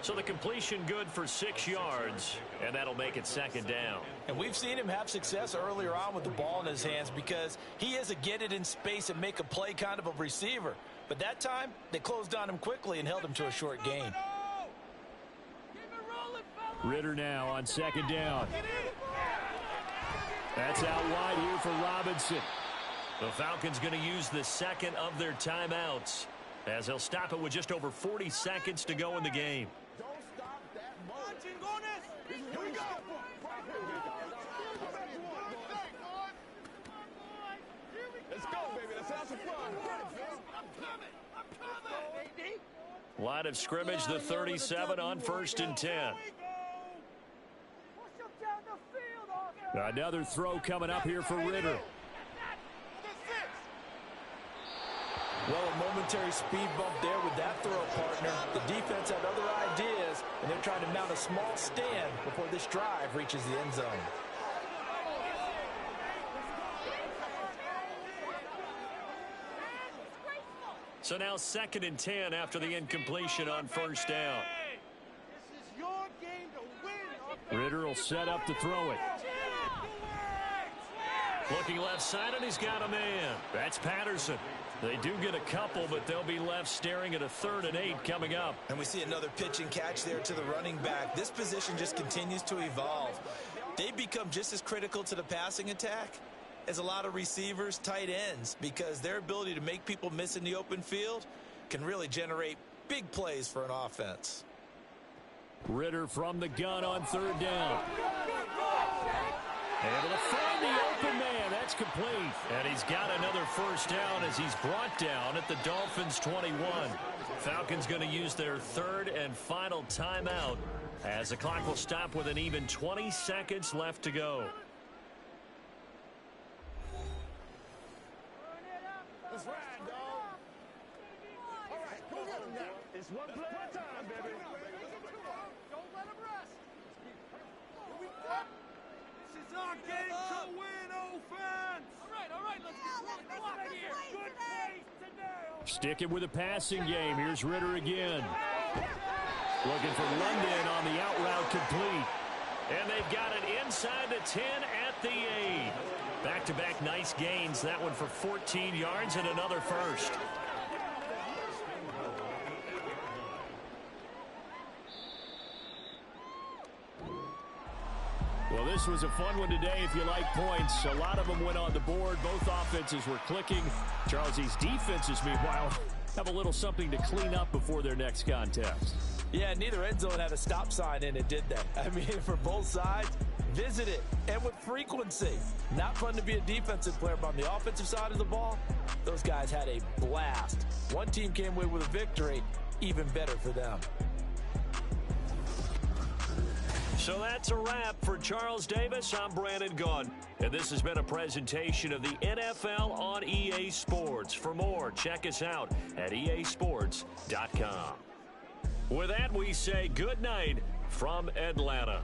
So the completion good for 6 yards, and that'll make it second down. And we've seen him have success earlier on with the ball in his hands because he is a get it in space and make a play kind of a receiver. But that time, they closed on him quickly and held him to a short gain. Ritter now on second down. That's out wide here for Robinson. The Falcons going to use the second of their timeouts as they'll stop it with just over 40 seconds to go in the game. Don't stop that march. Here we go. Let's go, baby. Let's have some fun. I'm coming, baby. Line of scrimmage, the 37 on 1st and 10. Another throw coming up here for Ritter. Well, a momentary speed bump there with that throw, partner. The defense had other ideas, and they're trying to mount a small stand before this drive reaches the end zone. So now 2nd and 10 after the incompletion on first down. This is your game to win. Ritter will set up to throw it. Looking left side, and he's got a man. That's Patterson. They do get a couple, but they'll be left staring at a 3rd and 8 coming up. And we see another pitch and catch there to the running back. This position just continues to evolve. They become just as critical to the passing attack as a lot of receivers, tight ends, because their ability to make people miss in the open field can really generate big plays for an offense. Ritter from the gun on 3rd down. Able to find the open man. That's complete. And he's got another first down as he's brought down at the Dolphins 21. Falcons going to use their 3rd and final timeout as the clock will stop with an even 20 seconds left to go. Let's ride, dog. All right, go get him now. It's one play at a time, baby. Don't let him rest. Here we go. This is our game to win, offense. All right, let's get out of here. Good plays today. Sticking with the passing game. Here's Ritter again. Looking for London on the out route complete. And they've got it inside the 10 at the 8. Back-to-back nice gains. That one for 14 yards and another first. Well, this was a fun one today if you like points. A lot of them went on the board. Both offenses were clicking. Charles, these defenses, meanwhile, have a little something to clean up before their next contest. Yeah, neither end zone had a stop sign in it, did they? I mean, for both sides, visit it, and with frequency. Not fun to be a defensive player, but on the offensive side of the ball, those guys had a blast. One team came away with a victory, even better for them. So that's a wrap for Charles Davis. I'm Brandon Gaudin, and this has been a presentation of the NFL on EA Sports. For more, check us out at easports.com. With that, we say good night from Atlanta.